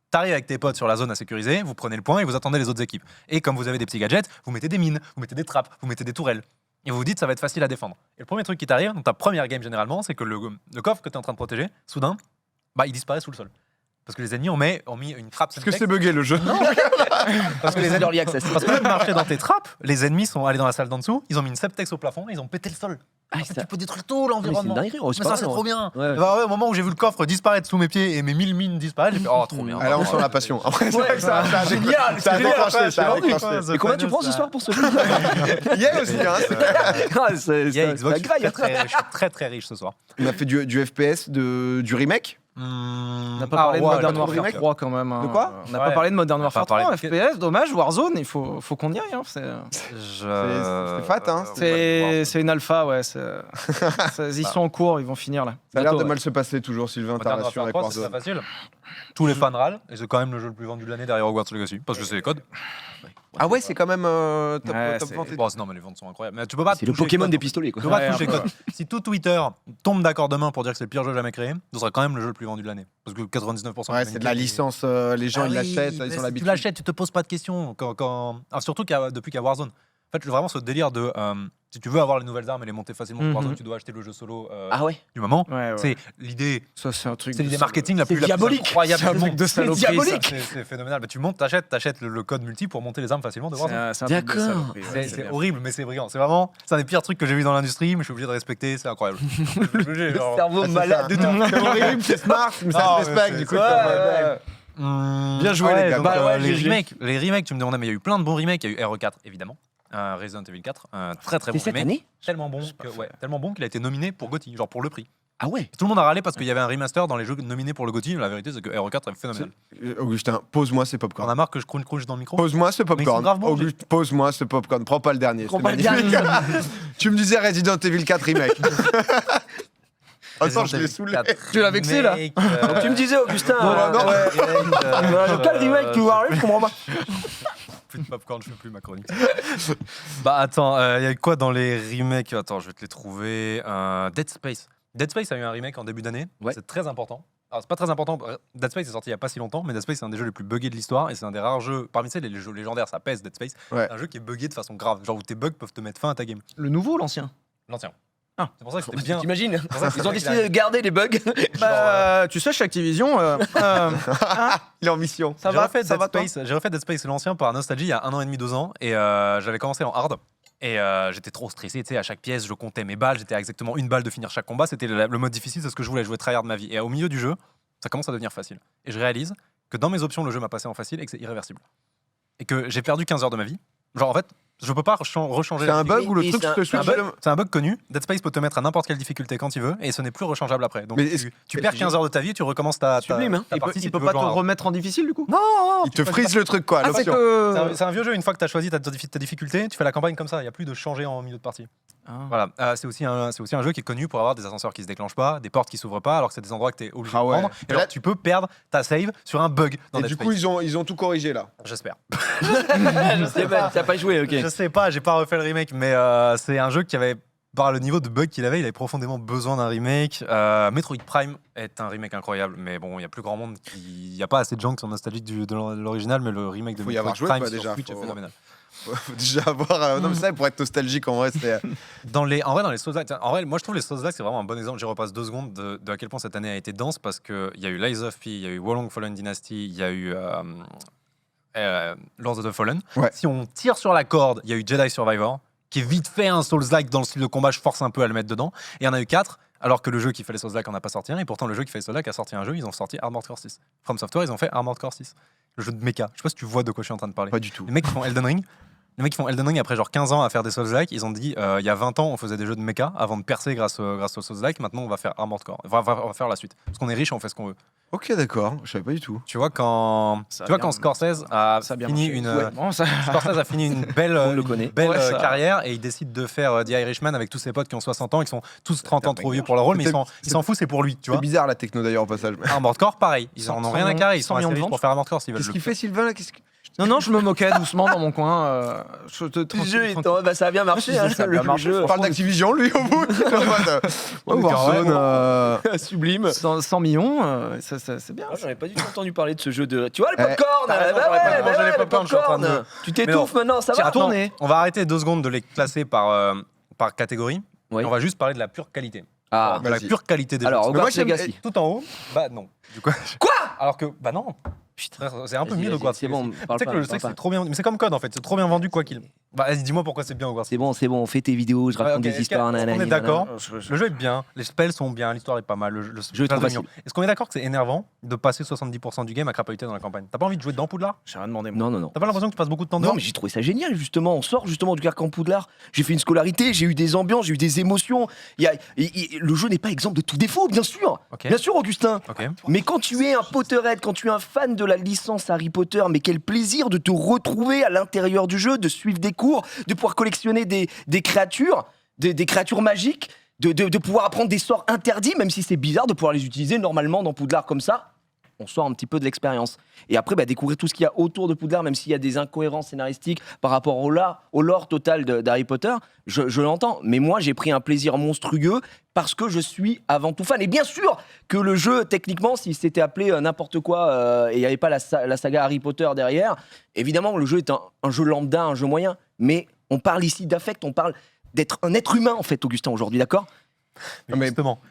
[SPEAKER 2] T'arrives avec tes potes sur la zone à sécuriser, vous prenez le point et vous attendez les autres équipes. Et comme vous avez des petits gadgets, vous mettez des mines, vous mettez des trappes, vous mettez des tourelles. Et vous vous dites, ça va être facile à défendre. Et le premier truc qui t'arrive, dans ta première game généralement, c'est que le coffre que tu es en train de protéger, soudain, il disparaît sous le sol. Parce que les ennemis ont mis une trappe.
[SPEAKER 1] Est-ce que c'est bugué le jeu?
[SPEAKER 2] Parce que les
[SPEAKER 3] C'est
[SPEAKER 2] ennemis,
[SPEAKER 3] early access.
[SPEAKER 2] parce que même marcher dans tes trappes, les ennemis sont allés dans la salle d'en dessous, ils ont mis une septex au plafond, ils ont pété le sol.
[SPEAKER 3] Ah,
[SPEAKER 2] En fait,
[SPEAKER 3] ça-
[SPEAKER 2] tu peux détruire tout
[SPEAKER 3] mais c'est une
[SPEAKER 2] l'environnement.
[SPEAKER 3] dinguerie. Oh,
[SPEAKER 2] Mais
[SPEAKER 3] c'est
[SPEAKER 2] ça,
[SPEAKER 3] pas
[SPEAKER 2] c'est
[SPEAKER 3] mal,
[SPEAKER 2] trop
[SPEAKER 3] ouais.
[SPEAKER 2] bien.
[SPEAKER 3] Ouais.
[SPEAKER 2] Bah ouais, au moment où j'ai vu le coffre disparaître sous mes pieds et mes 1000 mines disparaître, j'ai fait oh, trop bien.
[SPEAKER 1] Ah, là, on sent la passion. Après, c'est vrai que ça a
[SPEAKER 3] Génial,
[SPEAKER 1] ça a
[SPEAKER 3] génial.
[SPEAKER 1] déclenché, ça a
[SPEAKER 2] vendu,
[SPEAKER 1] déclenché.
[SPEAKER 2] quoi.
[SPEAKER 3] Et combien tu prends ce soir pour ce jeu
[SPEAKER 1] Yeah aussi, hein.
[SPEAKER 3] C'est
[SPEAKER 2] Yeah, Xbox,
[SPEAKER 3] graille.
[SPEAKER 2] je suis très riche ce soir.
[SPEAKER 1] On a fait du FPS, du remake.
[SPEAKER 4] On n'a pas parlé de Modern Warfare 3 quand même.
[SPEAKER 1] De quoi
[SPEAKER 4] On n'a pas parlé de Modern Warfare 3, FPS, dommage, Warzone, il faut qu'on y aille. Hein.
[SPEAKER 1] C'est fat, hein.
[SPEAKER 4] C'est une alpha, ouais. Ils sont en cours, ils vont finir là.
[SPEAKER 1] Ça a l'air de
[SPEAKER 3] Bientôt,
[SPEAKER 1] mal se passer toujours, Sylvain, ta
[SPEAKER 2] Modern
[SPEAKER 1] relation
[SPEAKER 2] Warfare
[SPEAKER 1] avec
[SPEAKER 2] 3, c'est
[SPEAKER 1] Warzone.
[SPEAKER 2] facile. Tous les fans râlent, et c'est quand même le jeu le plus vendu de l'année derrière Hogwarts Legacy, parce que c'est les codes.
[SPEAKER 1] Ah ouais, c'est quand même top
[SPEAKER 4] Ouais,
[SPEAKER 1] vente.
[SPEAKER 2] Bon, non, mais les ventes sont incroyables. Mais tu peux pas
[SPEAKER 3] C'est le
[SPEAKER 2] toucher les
[SPEAKER 3] Pokémon
[SPEAKER 2] codes.
[SPEAKER 3] des pistolets, quoi.
[SPEAKER 2] Tu peux pas
[SPEAKER 4] Ouais,
[SPEAKER 2] toucher les
[SPEAKER 4] un peu.
[SPEAKER 2] codes. Si tout Twitter tombe d'accord demain pour dire que c'est le pire jeu jamais créé, ce sera quand même le jeu le plus vendu de l'année. Parce que 99%
[SPEAKER 1] Ouais, c'est de la licence, les gens
[SPEAKER 2] Ah
[SPEAKER 1] ils
[SPEAKER 2] oui,
[SPEAKER 1] l'achètent,
[SPEAKER 2] mais
[SPEAKER 1] ils
[SPEAKER 2] si
[SPEAKER 1] ont l'habitude.
[SPEAKER 2] tu l'achètes, tu te poses pas de questions. Surtout depuis qu'il y a Warzone. En fait, vraiment ce délire de si tu veux avoir les nouvelles armes et les monter facilement sur Warzone, tu dois acheter le jeu solo
[SPEAKER 3] Ah ouais.
[SPEAKER 2] du moment.
[SPEAKER 4] Ouais.
[SPEAKER 2] C'est l'idée.
[SPEAKER 4] Ça, c'est un truc.
[SPEAKER 2] C'est l'idée
[SPEAKER 4] de
[SPEAKER 2] marketing la
[SPEAKER 3] C'est
[SPEAKER 2] plus
[SPEAKER 3] diabolique.
[SPEAKER 2] incroyable
[SPEAKER 4] C'est un
[SPEAKER 2] du
[SPEAKER 4] truc
[SPEAKER 2] monde.
[SPEAKER 4] de saloperie.
[SPEAKER 3] diabolique.
[SPEAKER 4] ça.
[SPEAKER 2] C'est phénoménal. Bah, tu montes, t'achètes le code multi pour monter les armes facilement de Warzone.
[SPEAKER 4] C'est un truc de
[SPEAKER 3] D'accord.
[SPEAKER 4] saloperie, ouais,
[SPEAKER 2] C'est
[SPEAKER 4] bien.
[SPEAKER 2] horrible, mais c'est brillant. C'est vraiment, c'est un des pires trucs que j'ai vu dans l'industrie, mais je suis obligé de respecter. C'est incroyable.
[SPEAKER 3] Le cerveau malade de
[SPEAKER 1] C'est horrible, c'est smart, mais ça
[SPEAKER 2] Ah,
[SPEAKER 1] se
[SPEAKER 2] mais
[SPEAKER 1] respecte du coup.
[SPEAKER 2] Bien
[SPEAKER 1] joué, les gars.
[SPEAKER 3] Bah ouais,
[SPEAKER 2] les
[SPEAKER 3] GG.
[SPEAKER 2] remakes, tu me demandais, mais il y a eu plein de bons remakes. Il y a eu RE4 évidemment, Resident Evil 4, un très très bon
[SPEAKER 3] C'est cette
[SPEAKER 2] remake,
[SPEAKER 3] année.
[SPEAKER 2] tellement bon qu'il a été nominé pour GOTY, genre pour le prix.
[SPEAKER 3] Ah ouais.
[SPEAKER 2] Et tout le monde a râlé parce qu'il y avait un remaster dans les jeux nominés pour le GOTY. La vérité, c'est que RE4 est phénoménal.
[SPEAKER 1] Augustin, pose-moi ces
[SPEAKER 2] On
[SPEAKER 1] popcorn.
[SPEAKER 2] a marre que je crunch dans le micro.
[SPEAKER 1] Pose-moi ce
[SPEAKER 2] Mais ils sont
[SPEAKER 1] popcorn.
[SPEAKER 2] grave bons,
[SPEAKER 1] Auguste, pose-moi ce popcorn. Prends pas le dernier.
[SPEAKER 3] Prends
[SPEAKER 1] c'est
[SPEAKER 3] pas le
[SPEAKER 1] magnifique. Tu me disais Resident Evil 4 remake. Attends, je l'ai saoulé.
[SPEAKER 4] Tu l'as vexé, là
[SPEAKER 3] Donc tu me disais, Augustin.
[SPEAKER 1] non.
[SPEAKER 3] Quel remake tu vois je comprends pas.
[SPEAKER 2] Plus de popcorn, je fais plus ma chronique. Bah attends, il y a eu quoi dans les remakes? Attends, je vais te les trouver. Dead Space. Dead Space a eu un remake en début d'année.
[SPEAKER 3] Ouais.
[SPEAKER 2] C'est très important. Alors c'est pas très important. Dead Space est sorti il y a pas si longtemps, mais Dead Space c'est un des jeux les plus buggés de l'histoire et c'est un des rares jeux. Parmi les jeux légendaires, ça pèse Dead Space.
[SPEAKER 1] Ouais.
[SPEAKER 2] C'est un jeu qui est buggé de façon grave, genre où tes bugs peuvent te mettre fin à ta game.
[SPEAKER 4] Le nouveau ou l'ancien?
[SPEAKER 2] L'ancien.
[SPEAKER 4] Ah.
[SPEAKER 2] C'est pour ça que c'était bien.
[SPEAKER 3] T'imagines
[SPEAKER 2] pour ça que
[SPEAKER 3] Ils ont
[SPEAKER 2] c'est
[SPEAKER 3] décidé de garder les bugs.
[SPEAKER 4] Bah, tu sais, chez Activision,
[SPEAKER 1] Il est en mission.
[SPEAKER 4] ça
[SPEAKER 2] J'ai
[SPEAKER 4] va,
[SPEAKER 2] refait
[SPEAKER 4] ça
[SPEAKER 2] Dead
[SPEAKER 4] va, toi
[SPEAKER 2] Space. J'ai refait Dead Space l'ancien par nostalgie il y a 1 an et demi, 2 ans et j'avais commencé en hard. Et j'étais trop stressé, tu sais, à chaque pièce, je comptais mes balles, j'étais à exactement une balle de finir chaque combat, c'était le mode difficile, c'est ce que je voulais, je voulais tryhard ma vie. Et au milieu du jeu, ça commence à devenir facile. Et je réalise que dans mes options, le jeu m'a passé en facile et que c'est irréversible. Et que j'ai perdu 15 heures de ma vie. Genre en fait, je peux pas rechanger.
[SPEAKER 1] C'est un bug
[SPEAKER 3] Mais-
[SPEAKER 1] où le
[SPEAKER 3] mais
[SPEAKER 1] truc
[SPEAKER 3] c'est
[SPEAKER 1] se
[SPEAKER 2] C'est un,
[SPEAKER 1] switch.
[SPEAKER 2] bug, c'est un bug connu. Dead Space peut te mettre à n'importe quelle difficulté quand il veut et ce n'est plus rechangeable après. Donc
[SPEAKER 1] Mais est-ce-
[SPEAKER 2] tu perds 15 heures de ta vie et tu recommences ta
[SPEAKER 3] Sublime, hein.
[SPEAKER 2] ta
[SPEAKER 4] Il peut,
[SPEAKER 2] partie si
[SPEAKER 4] il peut
[SPEAKER 2] tu veux
[SPEAKER 4] pas te
[SPEAKER 2] jouer en hard.
[SPEAKER 4] remettre en difficile, du coup?
[SPEAKER 2] Non,
[SPEAKER 1] Il te frise le truc quoi,
[SPEAKER 4] Ah, c'est
[SPEAKER 1] l'option.
[SPEAKER 4] que.
[SPEAKER 2] C'est un vieux jeu, une fois que tu as choisi ta difficulté, tu fais la campagne comme ça, il n'y a plus de changer en milieu de partie.
[SPEAKER 4] Ah.
[SPEAKER 2] Voilà, c'est aussi un jeu qui est connu pour avoir des ascenseurs qui se déclenchent pas, des portes qui s'ouvrent pas, alors que c'est des endroits que tu es obligé
[SPEAKER 1] Ah
[SPEAKER 2] de
[SPEAKER 1] ouais.
[SPEAKER 2] prendre.
[SPEAKER 1] Et
[SPEAKER 2] Et alors
[SPEAKER 1] là-
[SPEAKER 2] tu peux perdre ta save sur un bug dans
[SPEAKER 1] Et
[SPEAKER 2] Dead
[SPEAKER 1] du
[SPEAKER 2] Space.
[SPEAKER 1] coup, ils ont tout corrigé là.
[SPEAKER 2] J'espère.
[SPEAKER 3] Je sais pas, t'as pas joué, ok.
[SPEAKER 2] Je sais pas, j'ai pas refait le remake, mais c'est un jeu qui avait, par le niveau de bug qu'il avait, il avait profondément besoin d'un remake. Metroid Prime est un remake incroyable, mais bon, il y a plus grand monde il y a pas assez de gens qui sont nostalgiques de l'original, mais le remake de
[SPEAKER 1] Faut y
[SPEAKER 2] Metroid
[SPEAKER 1] avoir joué,
[SPEAKER 2] Prime
[SPEAKER 1] quoi,
[SPEAKER 2] sur
[SPEAKER 1] déjà,
[SPEAKER 2] Switch est
[SPEAKER 1] faut-
[SPEAKER 2] phénoménal.
[SPEAKER 1] Faut déjà avoir. Non, mais ça, pour être nostalgique, en vrai, c'est.
[SPEAKER 2] En vrai, dans les Souls-like, en vrai, moi je trouve les Souls-like c'est vraiment un bon exemple. J'y repasse 2 secondes de à quel point cette année a été dense parce qu'il y a eu Lies of P, il y a eu Wolong Fallen Dynasty, il y a eu Lords of the Fallen.
[SPEAKER 1] Ouais.
[SPEAKER 2] Si on tire sur la corde, il y a eu Jedi Survivor, qui est vite fait un Souls-like dans le style de combat, je force un peu à le mettre dedans. Et il y en a eu 4, alors que le jeu qui fait les Souls-like en a pas sorti un, et pourtant le jeu qui fait les Souls-like a sorti un jeu, ils ont sorti Armored Core 6. From Software, ils ont fait Armored Core 6. Le jeu de mecha. Je sais pas si tu vois de quoi je suis en train de parler.
[SPEAKER 1] Pas du tout.
[SPEAKER 2] Les mecs qui font Elden Ring. Les mecs qui font Elden Ring après genre 15 ans à faire des Souls-like, ils ont dit il y a 20 ans on faisait des jeux de mecha avant de percer grâce aux Souls-like, maintenant on va faire Armored Core. On va faire la suite. Parce qu'on est riche, on fait ce qu'on veut.
[SPEAKER 1] Ok, d'accord. Je savais pas du tout.
[SPEAKER 2] Tu vois quand
[SPEAKER 4] Ça a
[SPEAKER 2] quand
[SPEAKER 4] bien-
[SPEAKER 2] Scorsese a
[SPEAKER 4] ça a bien
[SPEAKER 2] fini
[SPEAKER 4] marché.
[SPEAKER 2] une
[SPEAKER 4] Ouais, bon, ça-
[SPEAKER 2] Scorsese a fini une belle,
[SPEAKER 3] On le connaît.
[SPEAKER 4] Ouais, ça-
[SPEAKER 2] carrière et il décide de faire The Irishman avec tous ses potes qui ont 60 ans et qui sont tous 30 ans trop vieux pour leur rôle, mais ils s'en foutent, c'est pour lui, tu
[SPEAKER 1] C'est
[SPEAKER 2] vois.
[SPEAKER 1] bizarre la techno d'ailleurs au passage.
[SPEAKER 2] Armored Core, pareil, ils en ont
[SPEAKER 4] 100
[SPEAKER 2] rien à carrer, ils
[SPEAKER 4] 100
[SPEAKER 2] sont assez
[SPEAKER 4] millions de
[SPEAKER 2] riches
[SPEAKER 4] ventes.
[SPEAKER 2] pour faire Armored Core s'ils veulent
[SPEAKER 1] Qu'est-ce
[SPEAKER 2] le
[SPEAKER 1] qu'il
[SPEAKER 2] faire.
[SPEAKER 1] fait, Sylvain là Qu'est-ce que-
[SPEAKER 4] Non, je me moquais doucement dans mon coin. Je te
[SPEAKER 3] Le
[SPEAKER 4] tranquille,
[SPEAKER 3] jeu est
[SPEAKER 4] tranquille.
[SPEAKER 3] bah, ça a bien marché, hein,
[SPEAKER 4] Ça a bien marché,
[SPEAKER 3] le
[SPEAKER 1] On parle d'Activision, lui, au bout. Ouais, Warzone,
[SPEAKER 3] jeu. Sublime.
[SPEAKER 4] 100 millions, c'est bien.
[SPEAKER 3] Ah, j'aurais pas du tout entendu parler de ce jeu de. Tu vois le
[SPEAKER 1] Eh,
[SPEAKER 3] popcorn
[SPEAKER 2] t'as raison,
[SPEAKER 3] bah
[SPEAKER 2] j'aurais pas
[SPEAKER 3] ouais,
[SPEAKER 2] dû manger les
[SPEAKER 3] le
[SPEAKER 2] popcorn, je suis en train de-
[SPEAKER 3] popcorn. Tu t'étouffes maintenant, ça
[SPEAKER 2] Tiens,
[SPEAKER 3] va
[SPEAKER 2] attends,
[SPEAKER 4] tourner.
[SPEAKER 2] on va arrêter 2 secondes de les classer par catégorie.
[SPEAKER 3] Oui.
[SPEAKER 2] Et on va juste parler de la pure qualité.
[SPEAKER 3] Ah,
[SPEAKER 2] De la
[SPEAKER 1] vas-y.
[SPEAKER 2] pure qualité des
[SPEAKER 3] alors,
[SPEAKER 2] jeux.
[SPEAKER 3] Hogwarts
[SPEAKER 1] moi, j'aime-
[SPEAKER 3] Legacy.
[SPEAKER 2] Tout en haut, bah non. Du coup,
[SPEAKER 3] Quoi
[SPEAKER 2] alors que, bah non.
[SPEAKER 3] Putain.
[SPEAKER 2] C'est un peu
[SPEAKER 3] Vas-y,
[SPEAKER 2] mieux
[SPEAKER 3] vas-y,
[SPEAKER 2] Hogwarts.
[SPEAKER 3] c'est bon, parle
[SPEAKER 2] Tu sais
[SPEAKER 3] pas,
[SPEAKER 2] que je
[SPEAKER 3] parle
[SPEAKER 2] sais que c'est
[SPEAKER 3] pas.
[SPEAKER 2] trop bien, mais c'est comme Code en fait, c'est trop bien vendu quoi qu'il. Bah vas-y, dis-moi pourquoi c'est bien Hogwarts.
[SPEAKER 3] C'est bon, fais tes vidéos, je raconte
[SPEAKER 2] ok,
[SPEAKER 3] des
[SPEAKER 2] est-ce
[SPEAKER 3] histoires.
[SPEAKER 2] qu'on est
[SPEAKER 3] nanani,
[SPEAKER 2] d'accord
[SPEAKER 3] nanana.
[SPEAKER 2] Le jeu est bien, les spells sont bien, l'histoire est pas mal, le
[SPEAKER 3] Jeu est trop
[SPEAKER 2] reste est mignon.
[SPEAKER 3] facile.
[SPEAKER 2] Est-ce qu'on est d'accord que c'est énervant de passer 70% du game à crapahuter dans la campagne? T'as pas envie de jouer dans Poudlard?
[SPEAKER 4] J'ai rien demandé. Moi.
[SPEAKER 3] Non.
[SPEAKER 2] T'as pas l'impression que tu passes beaucoup de temps
[SPEAKER 3] Non,
[SPEAKER 2] dehors?
[SPEAKER 3] mais j'ai trouvé ça génial, justement. On sort justement du carcan Poudlard. J'ai fait une scolarité, j'ai eu des ambiances, j'ai eu des émotions. Le jeu n'est pas exemple de tout défaut, bien sûr.
[SPEAKER 2] Ok.
[SPEAKER 3] Bien sûr, Augustin.
[SPEAKER 2] Ok.
[SPEAKER 3] Mais quand tu es un Potterhead, quand tu es un fan de la licence Harry Potter, mais quel plaisir de te retrouver à l'intérieur du jeu, de suivre des cours, de pouvoir collectionner des créatures, des créatures magiques, de pouvoir apprendre des sorts interdits, même si c'est bizarre de pouvoir les utiliser normalement dans Poudlard comme ça. On sort un petit peu de l'expérience. Et après, découvrir tout ce qu'il y a autour de Poudlard, même s'il y a des incohérences scénaristiques par rapport au lore total d'Harry Potter, je l'entends. Mais moi, j'ai pris un plaisir monstrueux parce que je suis avant tout fan. Et bien sûr que le jeu, techniquement, s'il s'était appelé n'importe quoi et il n'y avait pas la saga Harry Potter derrière, évidemment, le jeu est un jeu lambda, un jeu moyen. Mais on parle ici d'affect, on parle d'être un être humain, en fait, Augustin, aujourd'hui, d'accord ?
[SPEAKER 2] Mais justement,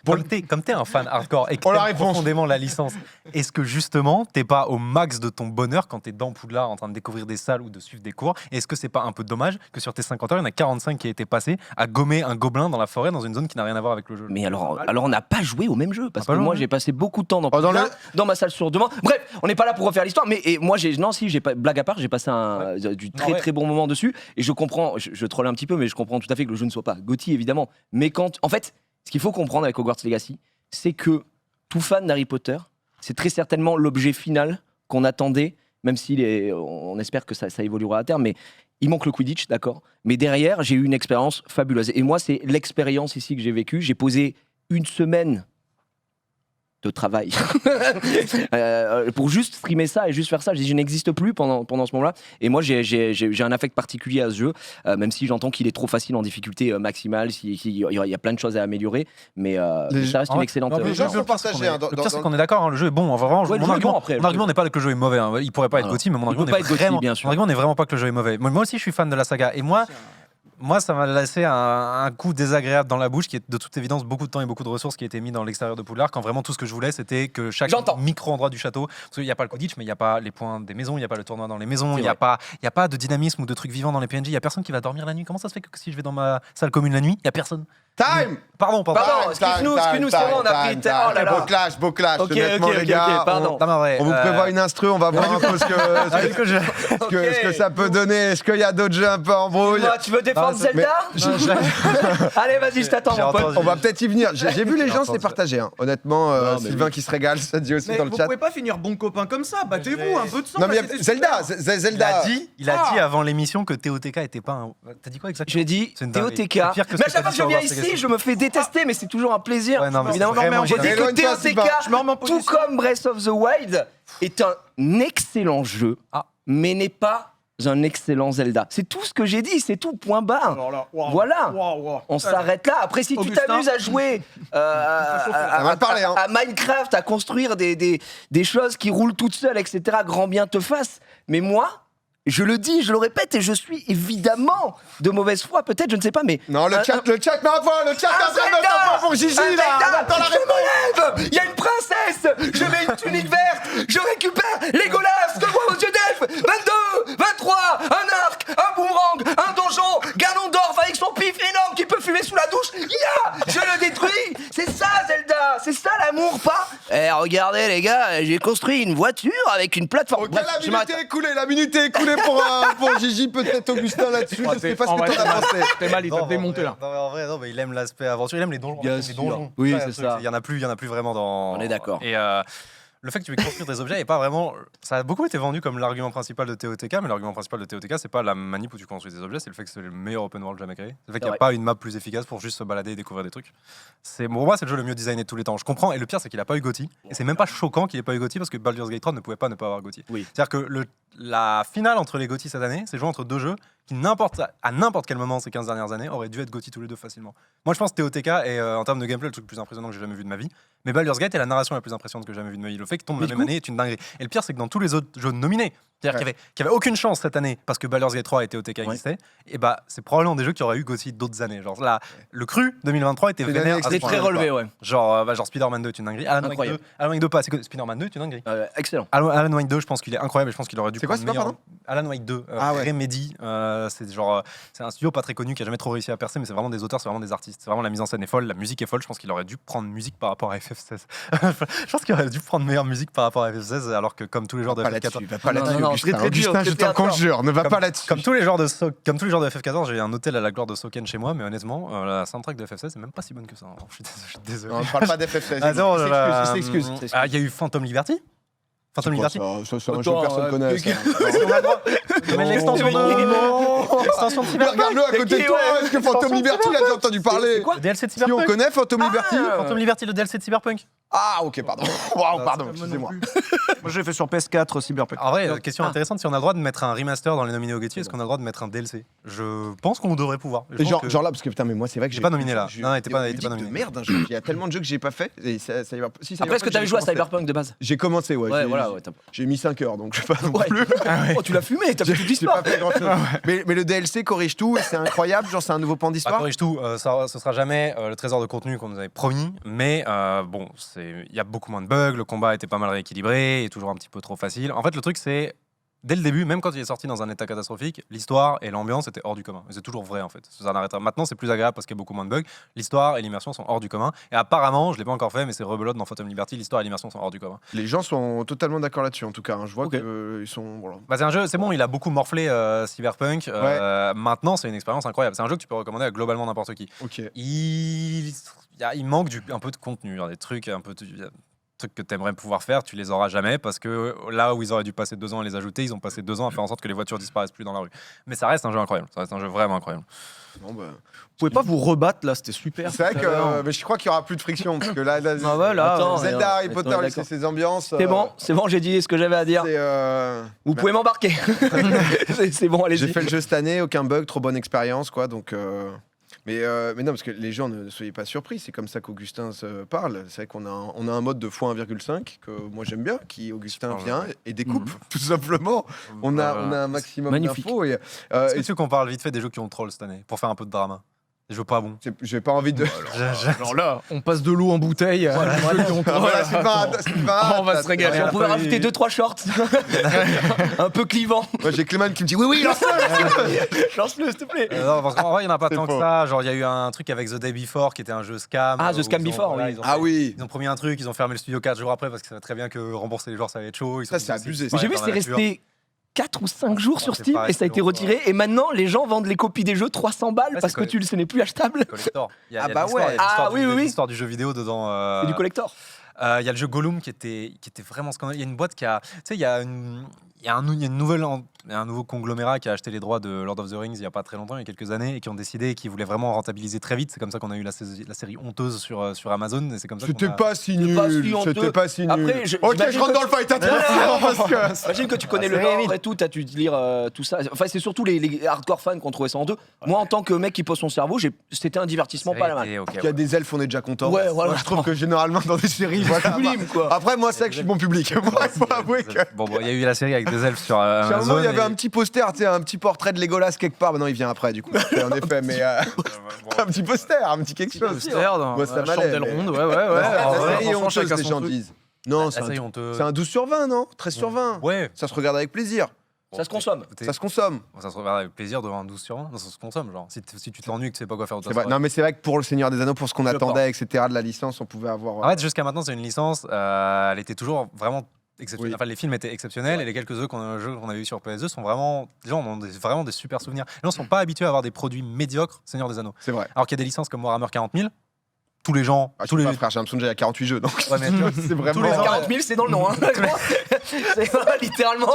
[SPEAKER 2] comme t'es un fan hardcore et que
[SPEAKER 1] On la
[SPEAKER 2] t'aimes
[SPEAKER 1] réponse.
[SPEAKER 2] profondément la licence, est-ce que justement t'es pas au max de ton bonheur quand t'es dans Poudlard en train de découvrir des salles ou de suivre des cours? Et est-ce que c'est pas un peu dommage que sur tes 50 heures, il y en a 45 qui a été passé à gommer un gobelin dans la forêt dans une zone qui n'a rien à voir avec le jeu?
[SPEAKER 3] Mais alors on n'a pas joué au même jeu parce
[SPEAKER 2] Ah, pas
[SPEAKER 3] que
[SPEAKER 2] joué,
[SPEAKER 3] moi
[SPEAKER 2] ouais.
[SPEAKER 3] j'ai passé beaucoup de temps dans,
[SPEAKER 1] Oh, dans
[SPEAKER 3] Poudlard, dans ma salle sur demande. Bref, on n'est pas là pour refaire l'histoire, mais moi j'ai pas blague à part, j'ai passé du très
[SPEAKER 2] ouais.
[SPEAKER 3] très bon moment dessus et je comprends, je troll un petit peu, mais je comprends tout à fait que le jeu ne soit pas GOTY évidemment. Mais en fait, ce qu'il faut comprendre avec Hogwarts Legacy, c'est que tout fan d'Harry Potter, c'est très certainement l'objet final qu'on attendait, même si on espère que ça évoluera à terme, mais il manque le Quidditch, d'accord. Mais derrière, j'ai eu une expérience fabuleuse. Et moi, c'est l'expérience ici que j'ai vécue. J'ai posé une semaine de travail pour juste streamer ça et juste faire ça. Je n'existe plus pendant ce moment-là. Et moi, j'ai un affect particulier à ce jeu, même si j'entends qu'il est trop facile en difficulté maximale, il y a plein de choses à améliorer, mais ça reste une excellente...
[SPEAKER 2] Non, mais
[SPEAKER 1] Les gens
[SPEAKER 2] le
[SPEAKER 1] sont partagés.
[SPEAKER 2] le pire, c'est qu'on est d'accord, hein, le jeu est bon. Vraiment,
[SPEAKER 3] Ouais, le
[SPEAKER 2] mon
[SPEAKER 3] jeu est
[SPEAKER 2] argument,
[SPEAKER 3] bon, après,
[SPEAKER 2] mon argument n'est pas que le jeu est mauvais. Hein. Il pourrait pas être
[SPEAKER 3] Alors,
[SPEAKER 2] GOTY, mais mon
[SPEAKER 3] il peut
[SPEAKER 2] argument
[SPEAKER 3] pas
[SPEAKER 2] n'est
[SPEAKER 3] être GOTY,
[SPEAKER 2] vraiment,
[SPEAKER 3] bien sûr.
[SPEAKER 2] mon argument n'est vraiment pas que le jeu est mauvais. Moi aussi, je suis fan de la saga. Et moi, ça m'a laissé un coup désagréable dans la bouche, qui est de toute évidence beaucoup de temps et beaucoup de ressources qui étaient mis dans l'extérieur de Poudlard, quand vraiment tout ce que je voulais, c'était que chaque
[SPEAKER 3] J'entends.
[SPEAKER 2] micro-endroit du château, parce qu'il n'y a pas le Quidditch, mais il n'y a pas les points des maisons, il n'y a pas le tournoi dans les maisons,
[SPEAKER 3] C'est
[SPEAKER 2] il n'y a pas de dynamisme ou de trucs vivants dans les PNJ, il n'y a personne qui va dormir la nuit. Comment ça se fait que si je vais dans ma salle commune la nuit, il n'y a personne?
[SPEAKER 1] Time.
[SPEAKER 2] Pardon.
[SPEAKER 3] Pardon, excuse-nous, c'est bon, on a pris... Oh là là.
[SPEAKER 1] Beau clash,
[SPEAKER 3] Ok,
[SPEAKER 1] honnêtement,
[SPEAKER 3] ok,
[SPEAKER 1] les gars.
[SPEAKER 3] pardon.
[SPEAKER 2] Non, mais en vrai,
[SPEAKER 1] On vous prévoit une instru, on va voir un peu ce
[SPEAKER 2] que
[SPEAKER 1] que ça peut donner. Est-ce qu'il y a d'autres jeux un peu en brouille?
[SPEAKER 3] Dis-moi, tu veux défendre
[SPEAKER 2] Non, c'est-
[SPEAKER 3] Zelda Allez, vas-y, je t'attends,
[SPEAKER 2] J'ai
[SPEAKER 3] mon pote.
[SPEAKER 2] entendu.
[SPEAKER 1] On va peut-être y venir. J'ai vu les gens, c'est partagé. Hein. Honnêtement,
[SPEAKER 3] Non, mais
[SPEAKER 1] Sylvain
[SPEAKER 3] oui.
[SPEAKER 1] qui se régale, ça dit aussi
[SPEAKER 4] Mais
[SPEAKER 1] dans le
[SPEAKER 4] vous
[SPEAKER 1] chat.
[SPEAKER 4] pouvez pas finir bon copain comme ça. Battez-vous un peu de sang.
[SPEAKER 1] Non mais
[SPEAKER 4] là, c'était
[SPEAKER 1] Zelda,
[SPEAKER 4] super.
[SPEAKER 1] Zelda.
[SPEAKER 2] Il a dit avant l'émission que TOTK était pas un. T'as dit quoi exactement?
[SPEAKER 3] J'ai dit
[SPEAKER 2] C'est une dinguerie.
[SPEAKER 3] TOTK.
[SPEAKER 2] C'est pire que ce
[SPEAKER 3] Mais à
[SPEAKER 2] que
[SPEAKER 3] chaque
[SPEAKER 2] t'as
[SPEAKER 3] fois que
[SPEAKER 2] dit
[SPEAKER 3] je viens
[SPEAKER 2] sur Hogwarts
[SPEAKER 3] ici,
[SPEAKER 2] Legacy.
[SPEAKER 3] je me fais détester, mais c'est toujours un plaisir.
[SPEAKER 2] Ouais, non, mais
[SPEAKER 3] Évidemment,
[SPEAKER 2] c'est vraiment
[SPEAKER 3] j'ai dit que
[SPEAKER 1] Éloigne-toi, Sylvain.
[SPEAKER 3] TOTK,
[SPEAKER 4] Je me remets en
[SPEAKER 3] tout
[SPEAKER 4] position.
[SPEAKER 3] comme Breath of the Wild, est un excellent jeu, mais n'est pas un excellent Zelda. C'est tout ce que j'ai dit, c'est tout, point barre.
[SPEAKER 4] Alors là, waouh,
[SPEAKER 3] Voilà.
[SPEAKER 4] waouh, waouh.
[SPEAKER 3] On s'arrête là. Après, si tu
[SPEAKER 4] Augustin.
[SPEAKER 3] t'amuses à jouer
[SPEAKER 1] mal parlé, hein.
[SPEAKER 3] à Minecraft, à construire des choses qui roulent toutes seules, etc., grand bien te fasse. Mais moi, je le dis, je le répète, et je suis évidemment de mauvaise foi, peut-être, je ne sais pas, mais...
[SPEAKER 1] Non, le chat met un point, le chat
[SPEAKER 3] Un
[SPEAKER 1] a un point pour Gigi,
[SPEAKER 3] Un
[SPEAKER 1] là. On
[SPEAKER 3] Zelda.
[SPEAKER 1] attend la
[SPEAKER 3] Je
[SPEAKER 1] réponse.
[SPEAKER 3] me lève. Il y a une princesse. Je mets une tunique verte. Je récupère Legolas. Que voient vos yeux d'elfe. 22, 23, un arc, un boomerang, un donjon, Ganondorf avec son pif énorme qui peut fumer sous la douche. Je le détruis. C'est ça, Zelda. C'est ça l'amour, pas. Eh, regardez, les gars, j'ai construit une voiture avec une plateforme.
[SPEAKER 1] Ok,
[SPEAKER 3] Bref,
[SPEAKER 1] la
[SPEAKER 3] je
[SPEAKER 1] minute
[SPEAKER 3] m'arrête.
[SPEAKER 1] est écoulée, la minute est écoulée pour Gigi, peut-être Augustin là-dessus. Je sais pas ce que t'en as pensé.
[SPEAKER 4] T'es mal, il t'a démonté là.
[SPEAKER 2] Non, mais en vrai, non, mais il aime l'aspect aventure, il aime les donjons.
[SPEAKER 3] Bien
[SPEAKER 2] les
[SPEAKER 3] sûr.
[SPEAKER 2] donjons.
[SPEAKER 3] Oui,
[SPEAKER 2] le
[SPEAKER 3] c'est
[SPEAKER 2] truc,
[SPEAKER 3] ça.
[SPEAKER 2] Il y en a plus vraiment dans.
[SPEAKER 3] On est d'accord.
[SPEAKER 2] Et le fait que tu puisses construire des objets est pas vraiment. Ça a beaucoup été vendu comme l'argument principal de TOTK, mais l'argument principal de TOTK, c'est pas la manip où tu construis des objets, c'est le fait que c'est le meilleur open world jamais créé. C'est le fait qu'il n'y a
[SPEAKER 3] vrai.
[SPEAKER 2] pas une map plus efficace pour juste se balader et découvrir des trucs. Pour moi, c'est le jeu le mieux designé de tous les temps. Je comprends, et le pire, c'est qu'il a pas eu GOTY. Et c'est même pas choquant qu'il ait pas eu GOTY parce que Baldur's Gate 3 ne pouvait pas ne pas avoir GOTY.
[SPEAKER 3] Oui.
[SPEAKER 2] C'est-à-dire que la finale entre les GOTY cette année, c'est joué entre deux jeux qui, à n'importe quel moment ces 15 dernières années, auraient dû être GOTY tous les deux facilement. Moi, je pense que TOTK est, en termes de gameplay, le truc le plus impressionnant que j'ai jamais vu de ma vie. Mais Baldur's Gate est la narration la plus impressionnante que j'ai jamais vue de ma vie. Le fait qu'il tombe la
[SPEAKER 3] Mais du
[SPEAKER 2] même
[SPEAKER 3] coup-
[SPEAKER 2] année est une dinguerie. Et le pire, c'est que dans tous les autres jeux nominés, C'est-à-dire qu'il y avait aucune chance cette année parce que Baldur's Gate 3 et TOTK existaient. Et bah, c'est probablement des jeux qui auraient eu aussi d'autres années. Genre là, le cru 2023 était vénère.
[SPEAKER 3] C'était très relevé, ouais.
[SPEAKER 2] Genre Spider-Man 2 est une dinguerie. Alan Wake 2 pas assez. Spider-Man 2 est une dinguerie.
[SPEAKER 3] Excellent.
[SPEAKER 2] Alan Wake 2, je pense qu'il est incroyable. Je pense qu'il aurait dû.
[SPEAKER 1] C'est quoi,
[SPEAKER 2] prendre meilleur. Alan Wake 2, Remedy. C'est un studio pas très connu qui a jamais trop réussi à percer, mais c'est vraiment des auteurs, c'est vraiment des artistes. C'est vraiment la mise en scène est folle, la musique est folle. Je pense qu'il aurait dû prendre musique par rapport à FF16. Je pense qu'il aurait dû prendre meilleure musique par rapport à FF16, alors que comme tous les joueurs de FF14.
[SPEAKER 1] Va pas là-dessus, Augustin, je t'en conjure, ne va pas là-dessus.
[SPEAKER 2] Comme tous les joueurs de FF14, j'ai un hôtel à la gloire de Soken chez moi, mais honnêtement, la soundtrack de FF16 c'est même pas si bonne que ça. Je suis désolé.
[SPEAKER 1] On ne parle pas d'FF16.
[SPEAKER 2] Il
[SPEAKER 1] s'excuse.
[SPEAKER 2] y a eu Phantom Liberty.
[SPEAKER 1] C'est un jeu que personne connaît.
[SPEAKER 2] Mais l'extension de Cyberpunk.
[SPEAKER 1] Regarde-le à côté de toi, est-ce que Phantom Liberty, il a déjà entendu parler?
[SPEAKER 2] Le DLC de
[SPEAKER 1] Si on
[SPEAKER 2] Cyberpunk.
[SPEAKER 1] connaît Phantom Liberty.
[SPEAKER 2] Phantom Liberty, le DLC de Cyberpunk.
[SPEAKER 1] Ah, ok, pardon. Pardon, excusez-moi.
[SPEAKER 4] Moi, je l'ai fait sur PS4, Cyberpunk.
[SPEAKER 2] En vrai, question intéressante, si on a le droit de mettre un remaster dans les nominés au Getty, est-ce qu'on a le droit de mettre un DLC? Je pense qu'on devrait pouvoir.
[SPEAKER 1] Genre là, parce que putain, mais moi, c'est vrai que
[SPEAKER 2] j'ai pas nominé là. Non, il était pas
[SPEAKER 1] de
[SPEAKER 2] nominé.
[SPEAKER 1] merde, il y a tellement de jeux que j'ai pas fait.
[SPEAKER 3] Après, est-ce que t'avais joué à Cyberpunk de base?
[SPEAKER 1] J'ai commencé, ouais. J'ai mis 5 heures, donc je sais pas non plus.
[SPEAKER 3] Oh, tu l'as fumé, t'as fait toute l'histoire.
[SPEAKER 1] J'ai pas fait grand-chose. Mais le DLC corrige tout, et c'est incroyable, genre c'est un nouveau pan d'histoire.
[SPEAKER 2] Corrige tout, ce sera jamais le trésor de contenu qu'on nous avait promis, mais bon, il y a beaucoup moins de bugs, le combat était pas mal rééquilibré et toujours un petit peu trop facile. En fait, le truc c'est dès le début, même quand il est sorti dans un état catastrophique, l'histoire et l'ambiance étaient hors du commun. Et c'est toujours vrai en fait. Ça n'arrêtera. Maintenant, c'est plus agréable parce qu'il y a beaucoup moins de bugs. L'histoire et l'immersion sont hors du commun. Et apparemment, je l'ai pas encore fait, mais c'est rebelote dans Phantom Liberty, l'histoire et l'immersion sont hors du commun.
[SPEAKER 1] Les gens sont totalement d'accord là-dessus, en tout cas. Je vois qu'ils sont. Voilà.
[SPEAKER 2] Bah, c'est un jeu, c'est bon, il a beaucoup morflé Cyberpunk. Maintenant, c'est une expérience incroyable. C'est un jeu que tu peux recommander à globalement n'importe qui. Il manque un peu de contenu, des trucs un peu. Trucs que tu aimerais pouvoir faire, tu les auras jamais parce que là où ils auraient dû passer 2 ans à les ajouter, ils ont passé 2 ans à faire en sorte que les voitures disparaissent plus dans la rue. Mais ça reste un jeu incroyable, ça reste un jeu vraiment incroyable.
[SPEAKER 1] Bon, bah...
[SPEAKER 4] Vous pouvez pas vous rebattre là, c'était super.
[SPEAKER 1] C'est vrai que mais je crois qu'il y aura plus de friction parce que là Zelda, Harry Potter, laissez ses ambiances.
[SPEAKER 3] C'est bon, j'ai dit ce que j'avais à dire. Vous pouvez m'embarquer. C'est bon, allez-y.
[SPEAKER 1] J'ai fait le jeu cette année, aucun bug, trop bonne expérience quoi, donc. Mais non, parce que les gens, ne soyez pas surpris, c'est comme ça qu'Augustin se parle. C'est vrai qu'on a un mode de x1,5 que moi j'aime bien, qui Augustin vient et découpe, tout simplement. On a un maximum d'infos.
[SPEAKER 2] Est-ce que tu veux qu'on parle vite fait des jeux qui ont troll cette année, pour faire un peu de drama? Des jeux pas bons.
[SPEAKER 1] J'ai pas envie de...
[SPEAKER 4] Alors là, on passe de l'eau en bouteille.
[SPEAKER 3] On va se régaler. On pouvait rajouter 2-3 shorts. Un peu clivant.
[SPEAKER 1] Moi j'ai Clément qui me dit oui, lance-le.
[SPEAKER 3] Lance-le, s'il te plaît.
[SPEAKER 2] Non, parce qu'en vrai, il n'y en a pas tant que ça. Genre, il y a eu un truc avec The Day Before qui était un jeu scam.
[SPEAKER 3] The Scam Before,
[SPEAKER 2] oui. Ils ont promis un truc, ils ont fermé le studio 4 jours après parce qu'ils savaient très bien que rembourser les joueurs ça allait être chaud.
[SPEAKER 1] Ça, c'est abusé.
[SPEAKER 3] J'ai vu, c'est resté 4 ou 5 jours sur Steam et ça a été retiré. Et maintenant, les gens vendent les copies des jeux 300 balles parce que ce n'est plus achetable.
[SPEAKER 2] Collector.
[SPEAKER 3] Oui.
[SPEAKER 2] L'histoire du jeu vidéo dedans.
[SPEAKER 3] C'est du collector.
[SPEAKER 2] Il y a le jeu Gollum qui était vraiment scandaleux. Il y a une boîte qui a. Tu sais, il y a un nouveau conglomérat qui a acheté les droits de Lord of the Rings il n'y a pas très longtemps, il y a quelques années, et qui ont décidé et qui voulaient vraiment rentabiliser très vite. C'est comme ça qu'on a eu la série honteuse sur Amazon. Et c'est comme ça
[SPEAKER 1] C'était pas si nul. C'était pas si nul.
[SPEAKER 3] Après,
[SPEAKER 1] ok, je rentre dans le fight.
[SPEAKER 3] Imagine que tu connais le lore et tout, t'as dû lire tout ça. Enfin, c'est surtout les hardcore fans qui ont trouvé ça en deux. Moi, en tant que mec qui pose son cerveau, c'était un divertissement pas mal.
[SPEAKER 1] Il y a des elfes, on est déjà content.
[SPEAKER 3] Ouais, voilà.
[SPEAKER 1] Moi, je trouve que généralement dans des séries, après, moi, c'est vrai que je suis bon public. Moi, il faut avouer que.
[SPEAKER 2] Bon, il y a eu la série avec des elfes sur Amazon.
[SPEAKER 1] Il y avait un petit poster, tu sais, un petit portrait de Legolas quelque part. Non, il vient après, du coup. En effet, mais un petit poster, un petit quelque chose.
[SPEAKER 4] Moi,
[SPEAKER 1] ça m'allait.
[SPEAKER 4] Ronde,
[SPEAKER 1] La série est honteuse, les gens disent. Non, c'est un 12 sur 20, non 13 sur 20.
[SPEAKER 2] Ouais.
[SPEAKER 1] Ça se regarde avec plaisir.
[SPEAKER 3] Ça se consomme.
[SPEAKER 1] Ça se consomme.
[SPEAKER 2] Ça se regarde avec plaisir devant un 12 sur 20. Non, ça se consomme, genre. Si tu t'ennuies et que tu sais pas quoi faire de ta
[SPEAKER 1] soirée. Non, mais c'est vrai que pour le Seigneur des Anneaux, pour ce qu'on attendait, etc., de la licence, on pouvait avoir.
[SPEAKER 2] En fait, jusqu'à maintenant, c'est une licence. Elle était toujours vraiment exceptionnelle. Oui. Enfin, les films étaient exceptionnels et les quelques jeux qu'on avait eu sur PS2 sont vraiment. Les gens ont vraiment des super souvenirs. Les gens sont pas habitués à avoir des produits médiocres Seigneur des Anneaux.
[SPEAKER 1] C'est vrai.
[SPEAKER 2] Alors qu'il y a des licences comme Warhammer 40 000. Tous les gens.
[SPEAKER 1] Tous les frères, j'ai l'impression qu'il y a 48 jeux. Donc
[SPEAKER 2] ouais, mais
[SPEAKER 1] c'est vraiment.
[SPEAKER 3] Tous les 40 000, c'est dans le nom. Hein. C'est littéralement.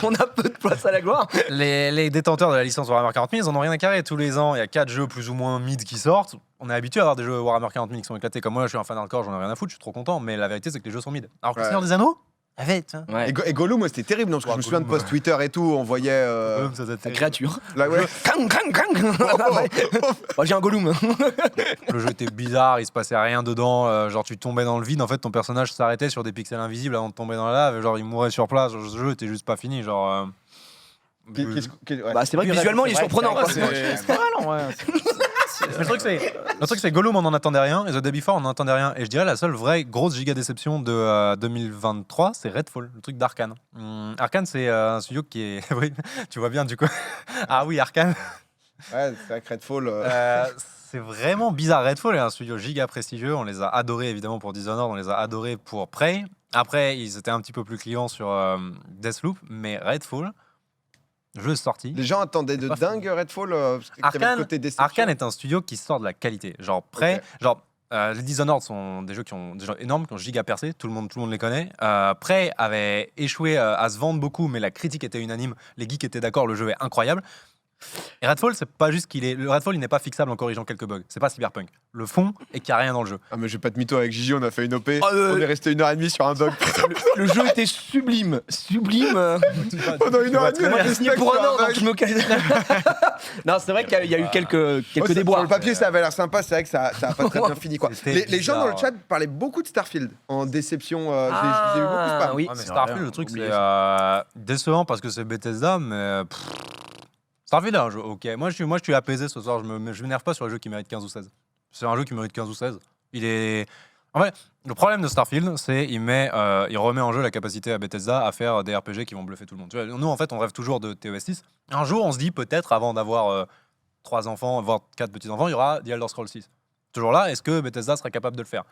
[SPEAKER 3] On a peu de place à la gloire.
[SPEAKER 2] Les détenteurs de la licence Warhammer 40 000, ils en ont rien à carrer. Tous les ans, il y a 4 jeux plus ou moins mid qui sortent. On est habitué à avoir des jeux Warhammer 40 000 qui sont éclatés. Comme moi, je suis un fan hardcore, j'en ai rien à foutre, je suis trop content. Mais la vérité, c'est que les jeux sont mid. Alors que Seigneur des Anneaux, Arrête. Hein.
[SPEAKER 3] Ouais.
[SPEAKER 1] Et Gollum, moi, c'était terrible, non, parce que je me souviens de
[SPEAKER 2] Gollum,
[SPEAKER 1] post Twitter et tout, on voyait.
[SPEAKER 2] Ça doit être
[SPEAKER 3] La
[SPEAKER 2] terrible.
[SPEAKER 3] créature.
[SPEAKER 1] Là, ouais.
[SPEAKER 3] Kang, kang, kang. Moi, j'ai un Gollum.
[SPEAKER 2] Le jeu était bizarre, il se passait rien dedans. Genre, tu tombais dans le vide, en fait, ton personnage s'arrêtait sur des pixels invisibles avant de tomber dans la lave. Genre, il mourait sur place. Ce jeu était juste pas fini. Genre.
[SPEAKER 1] Ouais.
[SPEAKER 3] Bah, c'est vrai que
[SPEAKER 2] Oui,
[SPEAKER 3] visuellement,
[SPEAKER 2] c'est
[SPEAKER 3] il est
[SPEAKER 2] vrai,
[SPEAKER 3] surprenant. quoi.
[SPEAKER 4] C'est pas mal, ouais.
[SPEAKER 2] Mais le truc, c'est Gollum, on en attendait rien. Et The Day Before, on n'en attendait rien. Et je dirais la seule vraie grosse giga déception de 2023, c'est Redfall, le truc d'Arkane. Arkane, c'est un studio qui est. Oui, tu vois bien du coup. Ah oui, Arkane.
[SPEAKER 1] Ouais, c'est vrai que Redfall.
[SPEAKER 2] C'est vraiment bizarre. Redfall est un studio giga prestigieux. On les a adorés évidemment pour Dishonored, on les a adorés pour Prey. Après, ils étaient un petit peu plus clients sur Deathloop, mais Redfall, jeu sorti.
[SPEAKER 1] Les gens attendaient de
[SPEAKER 2] pas
[SPEAKER 1] dingue Redfall. Parce qu'il y avait le côté déception.
[SPEAKER 2] Arkane est un studio qui sort de la qualité. Genre Prey, les Dishonored sont des jeux qui ont des jeux énormes, qui ont giga percé. Tout le monde les connaît. Prey avait échoué à se vendre beaucoup, mais la critique était unanime. Les geeks étaient d'accord, le jeu est incroyable. Et Redfall, c'est pas juste qu'il est. Le Redfall, il n'est pas fixable en corrigeant quelques bugs. C'est pas Cyberpunk. Le fond est qu'il n'y a rien dans le jeu.
[SPEAKER 1] Ah, mais j'ai pas de mytho avec Gigi, on a fait une OP. On est resté 1h30 sur un bug.
[SPEAKER 3] Le jeu était sublime. Sublime.
[SPEAKER 1] Pendant 1h30,
[SPEAKER 3] Moi,
[SPEAKER 1] on a
[SPEAKER 3] j'ai signé pour un an, donc je me casse. Non, c'est vrai qu'il y a eu quelques déboires.
[SPEAKER 1] Sur le papier, ça avait l'air sympa, c'est vrai que ça a pas très bien fini. Quoi.
[SPEAKER 2] C'était
[SPEAKER 1] Les gens dans le
[SPEAKER 2] bizarre.
[SPEAKER 1] chat parlaient beaucoup de Starfield en déception. J'ai eu beaucoup de spam.
[SPEAKER 3] oui.
[SPEAKER 2] Ouais, mais
[SPEAKER 4] C'est
[SPEAKER 2] Starfield,
[SPEAKER 4] vrai,
[SPEAKER 2] le truc,
[SPEAKER 4] oubliez
[SPEAKER 2] c'est décevant parce que c'est Bethesda, mais. Starfield est un jeu, ok. Moi, je suis apaisé ce soir. Je m'énerve pas sur les jeux qui méritent 15 ou 16. C'est un jeu qui mérite 15 ou 16. Il est. En fait, le problème de Starfield, c'est il remet en jeu la capacité à Bethesda à faire des RPG qui vont bluffer tout le monde. Tu vois, nous, en fait, on rêve toujours de TOS6. Un jour, on se dit peut-être, avant d'avoir 3 enfants, voire 4 petits-enfants, il y aura The Elder Scrolls 6. Toujours là, est-ce que Bethesda sera capable de le faire?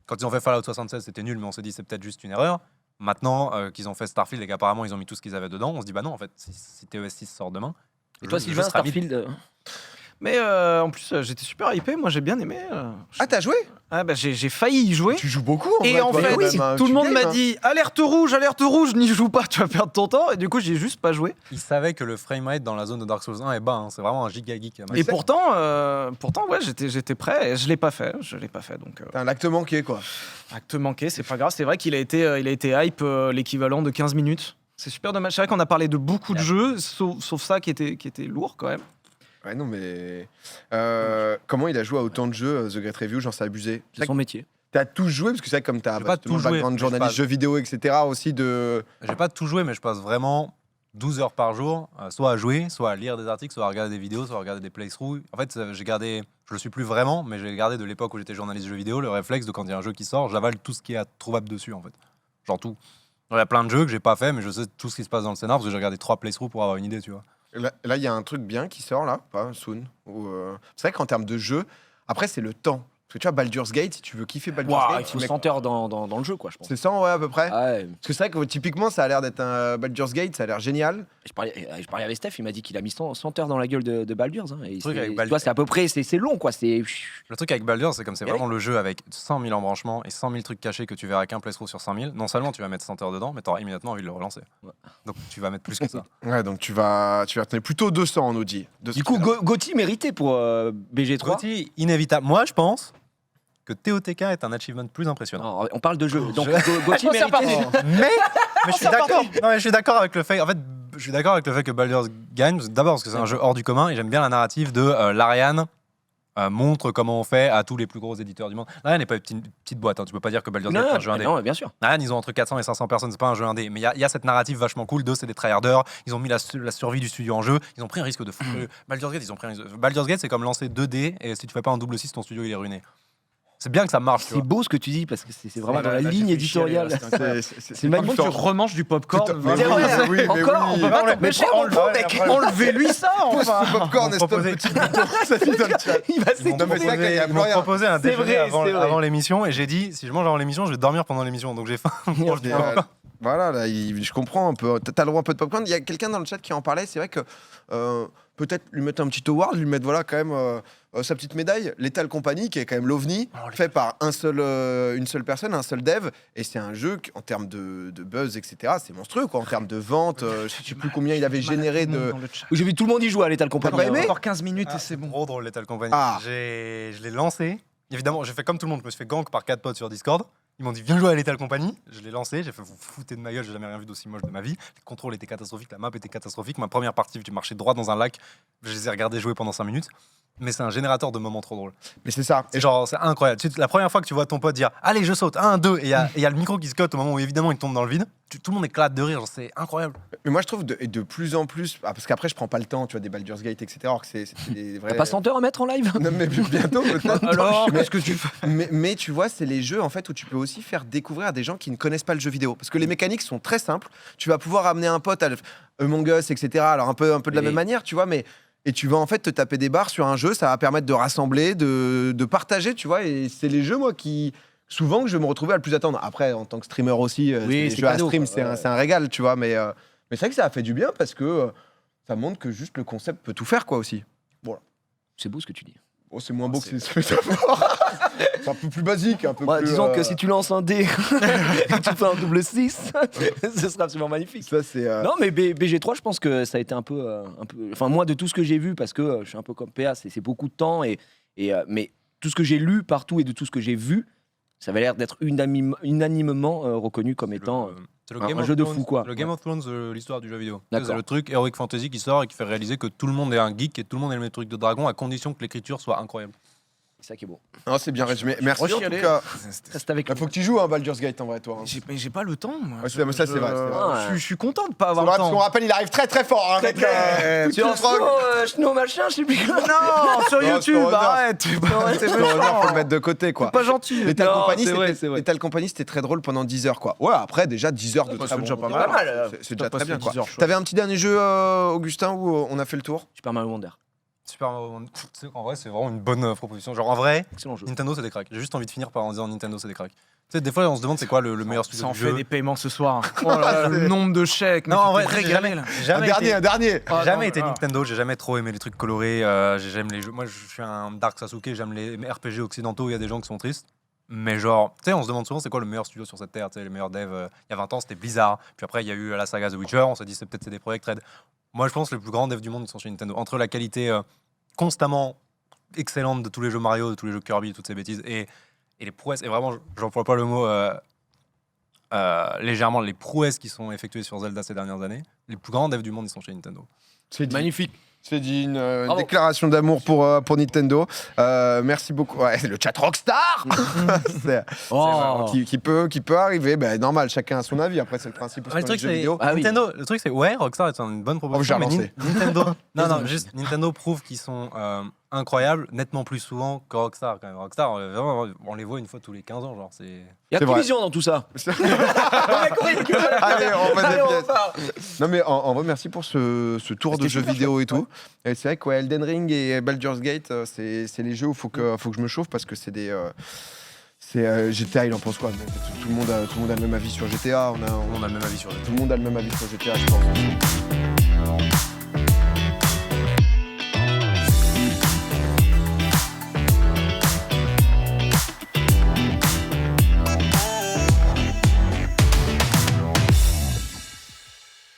[SPEAKER 2] Quand ils ont fait Fallout 76, c'était nul, mais on s'est dit c'est peut-être juste une erreur. Maintenant qu'ils ont fait Starfield et qu'apparemment ils ont mis tout ce qu'ils avaient dedans, on se dit bah non, en fait, si TOS6 sort demain.
[SPEAKER 3] Et toi,
[SPEAKER 2] le jeu
[SPEAKER 3] Sylvain,
[SPEAKER 2] sera mis-
[SPEAKER 3] Starfield.
[SPEAKER 4] Mais en plus, j'étais super hypé. Moi, j'ai bien aimé.
[SPEAKER 1] Ah, t'as joué?
[SPEAKER 4] Ah, bah, j'ai failli y jouer.
[SPEAKER 1] Tu joues beaucoup en
[SPEAKER 4] Et
[SPEAKER 1] vrai,
[SPEAKER 4] en
[SPEAKER 1] toi,
[SPEAKER 4] fait,
[SPEAKER 1] quand même, hein.
[SPEAKER 4] tout
[SPEAKER 1] Tu
[SPEAKER 4] le monde
[SPEAKER 1] games,
[SPEAKER 4] m'a
[SPEAKER 1] hein.
[SPEAKER 4] dit alerte rouge, n'y joue pas, tu vas perdre ton temps. Et du coup, j'ai juste pas joué.
[SPEAKER 2] Ils savaient que le framerate dans la zone de Dark Souls 1 est bas, hein. C'est vraiment un giga geek.
[SPEAKER 4] Et pourtant, ouais, j'étais prêt. Et je l'ai pas fait. Donc,
[SPEAKER 1] T'as un acte manqué, quoi.
[SPEAKER 4] acte manqué, c'est pas grave. C'est vrai qu'il a été hype l'équivalent de 15 minutes. C'est super dommage. C'est vrai qu'on a parlé de beaucoup de jeux, sauf ça qui était lourd quand même.
[SPEAKER 1] Ouais, non, mais. Comment il a joué à autant de jeux, The Great Review, genre, c'est abusé.
[SPEAKER 3] C'est son métier.
[SPEAKER 1] T'as tout joué, parce que c'est vrai que comme t'as
[SPEAKER 2] J'ai pas tout joué,
[SPEAKER 1] background
[SPEAKER 2] mais je
[SPEAKER 1] journaliste,
[SPEAKER 2] passe.
[SPEAKER 1] jeux vidéo, etc. aussi de.
[SPEAKER 2] J'ai pas tout joué, mais je passe vraiment 12 heures par jour, soit à jouer, soit à lire des articles, soit à regarder des vidéos, soit à regarder des playthroughs. En fait, j'ai gardé, je le suis plus vraiment, mais j'ai gardé de l'époque où j'étais journaliste jeux vidéo, le réflexe de quand il y a un jeu qui sort, j'avale tout ce qui est trouvable dessus, en fait. Genre tout. Il y a plein de jeux que j'ai pas fait, mais je sais tout ce qui se passe dans le scénar parce que j'ai regardé 3 playthroughs pour avoir une idée, tu vois.
[SPEAKER 1] Là, il y a un truc bien qui sort, là, pas soon. C'est vrai qu'en termes de jeu, après, c'est le temps. Parce que tu vois, Baldur's Gate, si tu veux kiffer Baldur's
[SPEAKER 3] Waouh,
[SPEAKER 1] Gate,
[SPEAKER 3] il
[SPEAKER 1] tu
[SPEAKER 3] faut
[SPEAKER 1] mets-
[SPEAKER 3] 100 heures dans le jeu, quoi, je pense.
[SPEAKER 1] c'est 100, ouais, à peu près.
[SPEAKER 3] Ah ouais.
[SPEAKER 1] Parce que c'est vrai que typiquement, ça a l'air d'être un Baldur's Gate, ça a l'air génial.
[SPEAKER 3] Je parlais avec Steph, il m'a dit qu'il a mis 100 heures dans la gueule de Baldur's. Hein, et
[SPEAKER 2] truc avec
[SPEAKER 3] tu
[SPEAKER 2] Baldur's-
[SPEAKER 3] vois, c'est à peu près, c'est long, quoi. C'est.
[SPEAKER 2] Le truc avec Baldur's, c'est comme c'est
[SPEAKER 3] Eh
[SPEAKER 2] vraiment le jeu avec 100 000 embranchements et 100 000 trucs cachés que tu verras qu'un playthrough sur 100 000. Non seulement tu vas mettre 100 heures dedans, mais tu auras immédiatement envie de le relancer.
[SPEAKER 3] Ouais.
[SPEAKER 2] Donc tu vas mettre plus que ça.
[SPEAKER 1] Ouais, donc tu vas tenir plutôt 200 en Audi.
[SPEAKER 3] Du coup, Gotti mérité pour BG3.
[SPEAKER 2] Gotti, inévitable. Moi, je pense que TOTK est un achievement plus impressionnant.
[SPEAKER 3] Non, on parle de jeu. Donc, Gotti
[SPEAKER 4] On s'en
[SPEAKER 3] mérité.
[SPEAKER 2] mais je suis d'accord. Non, mais je suis d'accord avec le fait. En fait, je suis d'accord avec le fait que Baldur's gagne. D'abord parce que c'est un jeu hors du commun et j'aime bien la narrative de l'Ariane montre comment on fait à tous les plus gros éditeurs du monde. L'Ariane n'est pas une petite boîte. Hein. Tu peux pas dire que Baldur's Gate est un jeu indé.
[SPEAKER 3] Non, bien sûr.
[SPEAKER 2] L'Ariane, ils ont entre 400 et 500 personnes. C'est pas un jeu indé. Mais il y a cette narrative vachement cool de c'est des tryharders. Ils ont mis la survie du studio en jeu. Ils ont pris un risque de fou. Baldur's Gate, ils ont pris un risque. Baldur's Gate, c'est comme lancer 2D et si tu fais pas un double 6, ton studio il est ruiné. C'est bien que ça marche. tu
[SPEAKER 3] C'est
[SPEAKER 2] vois.
[SPEAKER 3] beau ce que tu dis parce que c'est vraiment dans la
[SPEAKER 4] là,
[SPEAKER 3] ligne
[SPEAKER 4] j'ai fait chialer,
[SPEAKER 3] éditoriale.
[SPEAKER 4] là, c'était incroyable.
[SPEAKER 3] C'est magnifique.
[SPEAKER 4] Tu remanges du popcorn.
[SPEAKER 1] Putain,
[SPEAKER 4] vraiment.
[SPEAKER 1] mais oui,
[SPEAKER 3] vrai,
[SPEAKER 1] oui, mais
[SPEAKER 3] encore,
[SPEAKER 1] oui.
[SPEAKER 3] on peut pas
[SPEAKER 2] Ouais,
[SPEAKER 3] mais prends mon fond, mec.
[SPEAKER 4] Enlevez-lui ça,
[SPEAKER 1] Pose
[SPEAKER 4] enfin.
[SPEAKER 1] ce popcorn et stop
[SPEAKER 2] proposer-
[SPEAKER 1] petit bouton. Ça dit dans le chat.
[SPEAKER 3] Il va
[SPEAKER 2] Ils m'ont
[SPEAKER 1] Non, mais c'est vrai qu'il y a
[SPEAKER 2] proposé,
[SPEAKER 1] plus
[SPEAKER 2] ils m'ont
[SPEAKER 1] rien.
[SPEAKER 2] proposé un
[SPEAKER 3] C'est
[SPEAKER 2] déjeuner
[SPEAKER 3] vrai, c'est vrai.
[SPEAKER 2] avant l'émission et j'ai dit si je mange avant l'émission, je vais dormir pendant l'émission. Donc j'ai faim. Bon, je dis,
[SPEAKER 1] Voilà, là, je comprends un peu. T'as le droit un peu de popcorn. Il y a quelqu'un dans le chat qui en parlait. C'est vrai que peut-être lui mettre un petit award, lui mettre voilà quand même sa petite médaille. Lethal Company, qui est quand même l'OVNI, fait par une seule personne, un seul dev. Et c'est un jeu qui, en termes de buzz, etc., c'est monstrueux. Quoi. En termes de vente, je sais plus combien il avait généré de.
[SPEAKER 3] J'ai vu tout le monde y jouer à Lethal Company.
[SPEAKER 1] T'as pas aimé
[SPEAKER 4] Encore 15 minutes et c'est bon.
[SPEAKER 2] Trop drôle Lethal Company.
[SPEAKER 1] Ah.
[SPEAKER 2] Je l'ai lancé. Évidemment, j'ai fait comme tout le monde. Je me suis fait gank par 4 potes sur Discord. Ils m'ont dit viens jouer à Lethal Company. Je l'ai lancé, j'ai fait vous foutez de ma gueule, j'ai jamais rien vu d'aussi moche de ma vie. Le contrôle était catastrophique, la map était catastrophique. Ma première partie, tu marchais droit dans un lac, je les ai regardés jouer pendant 5 minutes. Mais c'est un générateur de moments trop drôles.
[SPEAKER 1] Mais c'est ça.
[SPEAKER 2] C'est genre, c'est incroyable. La première fois que tu vois ton pote dire allez, je saute, 1, 2, et il y a le micro qui se cote au moment où évidemment il tombe dans le vide, tout le monde éclate de rire, genre, c'est incroyable.
[SPEAKER 1] Mais moi, je trouve de plus en plus. Parce qu'après, je prends pas le temps, tu vois, des Baldur's Gate, etc. Alors que c'est des vrais.
[SPEAKER 3] T'as pas 100 heures à mettre en live?
[SPEAKER 1] Non, mais bientôt, peut-être.
[SPEAKER 4] Alors,
[SPEAKER 1] Mais-
[SPEAKER 4] qu'est-ce que tu fais?
[SPEAKER 1] mais tu vois, c'est les jeux en fait où tu peux aussi faire découvrir à des gens qui ne connaissent pas le jeu vidéo. Parce que les mécaniques sont très simples. Tu vas pouvoir amener un pote à Among Us, etc. Alors un peu de la
[SPEAKER 3] Oui.
[SPEAKER 1] même manière, tu vois, mais. Et tu vas en fait te taper des barres sur un jeu, ça va permettre de rassembler, de partager, tu vois. Et c'est les jeux, moi, qui. Souvent que je vais me retrouver à le plus attendre. Après, en tant que streamer aussi, les
[SPEAKER 3] c'est
[SPEAKER 1] jeux à
[SPEAKER 3] cadeau,
[SPEAKER 1] stream,
[SPEAKER 3] quoi.
[SPEAKER 1] c'est un régal, tu vois. Mais c'est vrai que ça a fait du bien parce que ça montre que juste le concept peut tout faire, quoi, aussi.
[SPEAKER 3] C'est beau ce que tu dis.
[SPEAKER 1] Bon, c'est moins beau que c'est c'est un peu plus basique, un peu
[SPEAKER 3] Bah,
[SPEAKER 1] plus.
[SPEAKER 3] disons que si tu lances un dé et que tu fais un double 6, ce sera absolument magnifique.
[SPEAKER 1] Ça, c'est.
[SPEAKER 3] Non, mais BG3, je pense que ça a été un peu. Enfin, moi, de tout ce que j'ai vu, parce que je suis un peu comme PA, c'est beaucoup de temps, mais tout ce que j'ai lu partout et de tout ce que j'ai vu, ça avait l'air d'être unanimement reconnu comme étant.
[SPEAKER 2] C'est le
[SPEAKER 3] un
[SPEAKER 2] Game
[SPEAKER 3] jeu
[SPEAKER 2] of
[SPEAKER 3] de
[SPEAKER 2] Thrones-
[SPEAKER 3] fou, quoi.
[SPEAKER 2] Le Game of Thrones de l'histoire du jeu vidéo.
[SPEAKER 3] D'accord.
[SPEAKER 2] C'est le truc Heroic Fantasy qui sort et qui fait réaliser que tout le monde est un geek et tout le monde est le même truc de dragon à condition que l'écriture soit incroyable.
[SPEAKER 3] C'est ça qui est beau.
[SPEAKER 1] Non, c'est bien résumé. Merci en tout
[SPEAKER 4] Rechialer.
[SPEAKER 1] cas.
[SPEAKER 3] Reste avec
[SPEAKER 1] Il faut que tu joues à Baldur's Gate en vrai, toi. hein.
[SPEAKER 4] Mais j'ai pas le temps. Moi.
[SPEAKER 1] Ouais, ça, c'est vrai, c'est vrai.
[SPEAKER 4] Je suis content de pas
[SPEAKER 1] C'est
[SPEAKER 4] avoir
[SPEAKER 1] vrai,
[SPEAKER 4] le
[SPEAKER 1] parce qu'on
[SPEAKER 4] temps.
[SPEAKER 1] rappelle, il arrive très très fort. Hein, avec,
[SPEAKER 3] Sur
[SPEAKER 1] Snow,
[SPEAKER 3] Snow machin, je sais plus.
[SPEAKER 4] Non, sur
[SPEAKER 1] Non,
[SPEAKER 4] YouTube,
[SPEAKER 1] Snow Runner.
[SPEAKER 4] arrête. C'est
[SPEAKER 1] faut le mettre de côté, quoi.
[SPEAKER 4] pas gentil.
[SPEAKER 1] Lethal
[SPEAKER 3] Non,
[SPEAKER 1] Company,
[SPEAKER 3] c'est vrai,
[SPEAKER 1] c'était-
[SPEAKER 3] c'est vrai.
[SPEAKER 1] Lethal Company, c'était très drôle pendant 10 heures, quoi. Ouais, après, déjà 10 heures de
[SPEAKER 4] bah,
[SPEAKER 1] très
[SPEAKER 4] c'est déjà
[SPEAKER 1] bon
[SPEAKER 4] pas
[SPEAKER 1] contenu.
[SPEAKER 3] mal.
[SPEAKER 1] C'est déjà
[SPEAKER 4] T'as
[SPEAKER 1] très bien,
[SPEAKER 4] passé
[SPEAKER 1] quoi.
[SPEAKER 4] 10 heures chouette.
[SPEAKER 1] T'avais un petit dernier jeu, Augustin, où on a fait le tour?
[SPEAKER 3] Super Mario Wonder.
[SPEAKER 2] Super Mario Wonder. En vrai, c'est vraiment une bonne proposition. Genre, en vrai,
[SPEAKER 3] Excellent jeu.
[SPEAKER 2] Nintendo, c'est des cracks. J'ai juste envie de finir par en disant Nintendo, c'est des cracks. Tu sais, des fois, on se demande c'est quoi le meilleur
[SPEAKER 4] Ça
[SPEAKER 2] studio
[SPEAKER 4] en
[SPEAKER 2] du
[SPEAKER 4] fait
[SPEAKER 2] jeu.
[SPEAKER 4] des paiements ce soir. Oh là là, le nombre de chèques.
[SPEAKER 2] Non, en vrai,
[SPEAKER 4] j'ai
[SPEAKER 2] j'ai jamais
[SPEAKER 1] Un dernier.
[SPEAKER 4] Ah,
[SPEAKER 2] jamais
[SPEAKER 4] non,
[SPEAKER 2] été
[SPEAKER 4] ah.
[SPEAKER 2] Nintendo, j'ai jamais trop aimé les trucs colorés, j'aime les jeux. Moi, je suis un Dark Sasuke, j'aime les RPG occidentaux, il y a des gens qui sont tristes. Mais genre, tu sais, on se demande souvent c'est quoi le meilleur studio sur cette terre, tu sais, les meilleurs devs. Il y a 20 ans, c'était Blizzard. Puis après, il y a eu la saga The Witcher, on s'est dit c'est peut-être CD Projekt Red. Moi, je pense que les plus grands devs du monde ils sont chez Nintendo. Entre la qualité constamment excellente de tous les jeux Mario, de tous les jeux Kirby, toutes ces bêtises, et les prouesses, et vraiment, j'emploie pas le mot légèrement, les prouesses qui sont effectuées sur Zelda ces dernières années, les plus grands devs du monde ils sont chez Nintendo.
[SPEAKER 1] C'est dit.
[SPEAKER 3] Magnifique.
[SPEAKER 1] C'est dit une
[SPEAKER 3] Bravo.
[SPEAKER 1] déclaration d'amour pour Nintendo. Merci beaucoup. Ouais, c'est le chat Rockstar C'est-
[SPEAKER 3] Oh.
[SPEAKER 1] qui peut arriver. Ben, normal, chacun a son avis. Après, c'est le principe aussi
[SPEAKER 2] Le
[SPEAKER 1] dans les
[SPEAKER 2] truc,
[SPEAKER 1] jeux
[SPEAKER 2] c'est
[SPEAKER 1] vidéo.
[SPEAKER 3] Ah oui.
[SPEAKER 2] Nintendo. Le truc, c'est ouais, Rockstar est une bonne proposition.
[SPEAKER 1] j'ai
[SPEAKER 2] mais
[SPEAKER 1] relancé.
[SPEAKER 2] Nintendo, non, juste Nintendo prouve qu'ils sont incroyables, nettement plus souvent que Rockstar. Quand même. Rockstar, vraiment, on les voit une fois tous les 15 ans, genre c'est.
[SPEAKER 3] Il y a
[SPEAKER 1] C'est vrai.
[SPEAKER 3] Activision dans tout ça.
[SPEAKER 1] Allez, on va
[SPEAKER 3] Allez, on
[SPEAKER 1] dévier.
[SPEAKER 3] repart.
[SPEAKER 1] Non mais en vrai merci pour ce tour de
[SPEAKER 3] C'était
[SPEAKER 1] jeux
[SPEAKER 3] super
[SPEAKER 1] vidéo
[SPEAKER 3] chouette,
[SPEAKER 1] et tout. Et c'est vrai que ouais, Elden Ring et Baldur's Gate, c'est les jeux où faut que je me chauffe parce que c'est des GTA, il en pense quoi? Tout le monde a le même avis sur GTA.
[SPEAKER 2] On a le même avis sur les.
[SPEAKER 1] Tout le monde a le même avis sur GTA, je pense.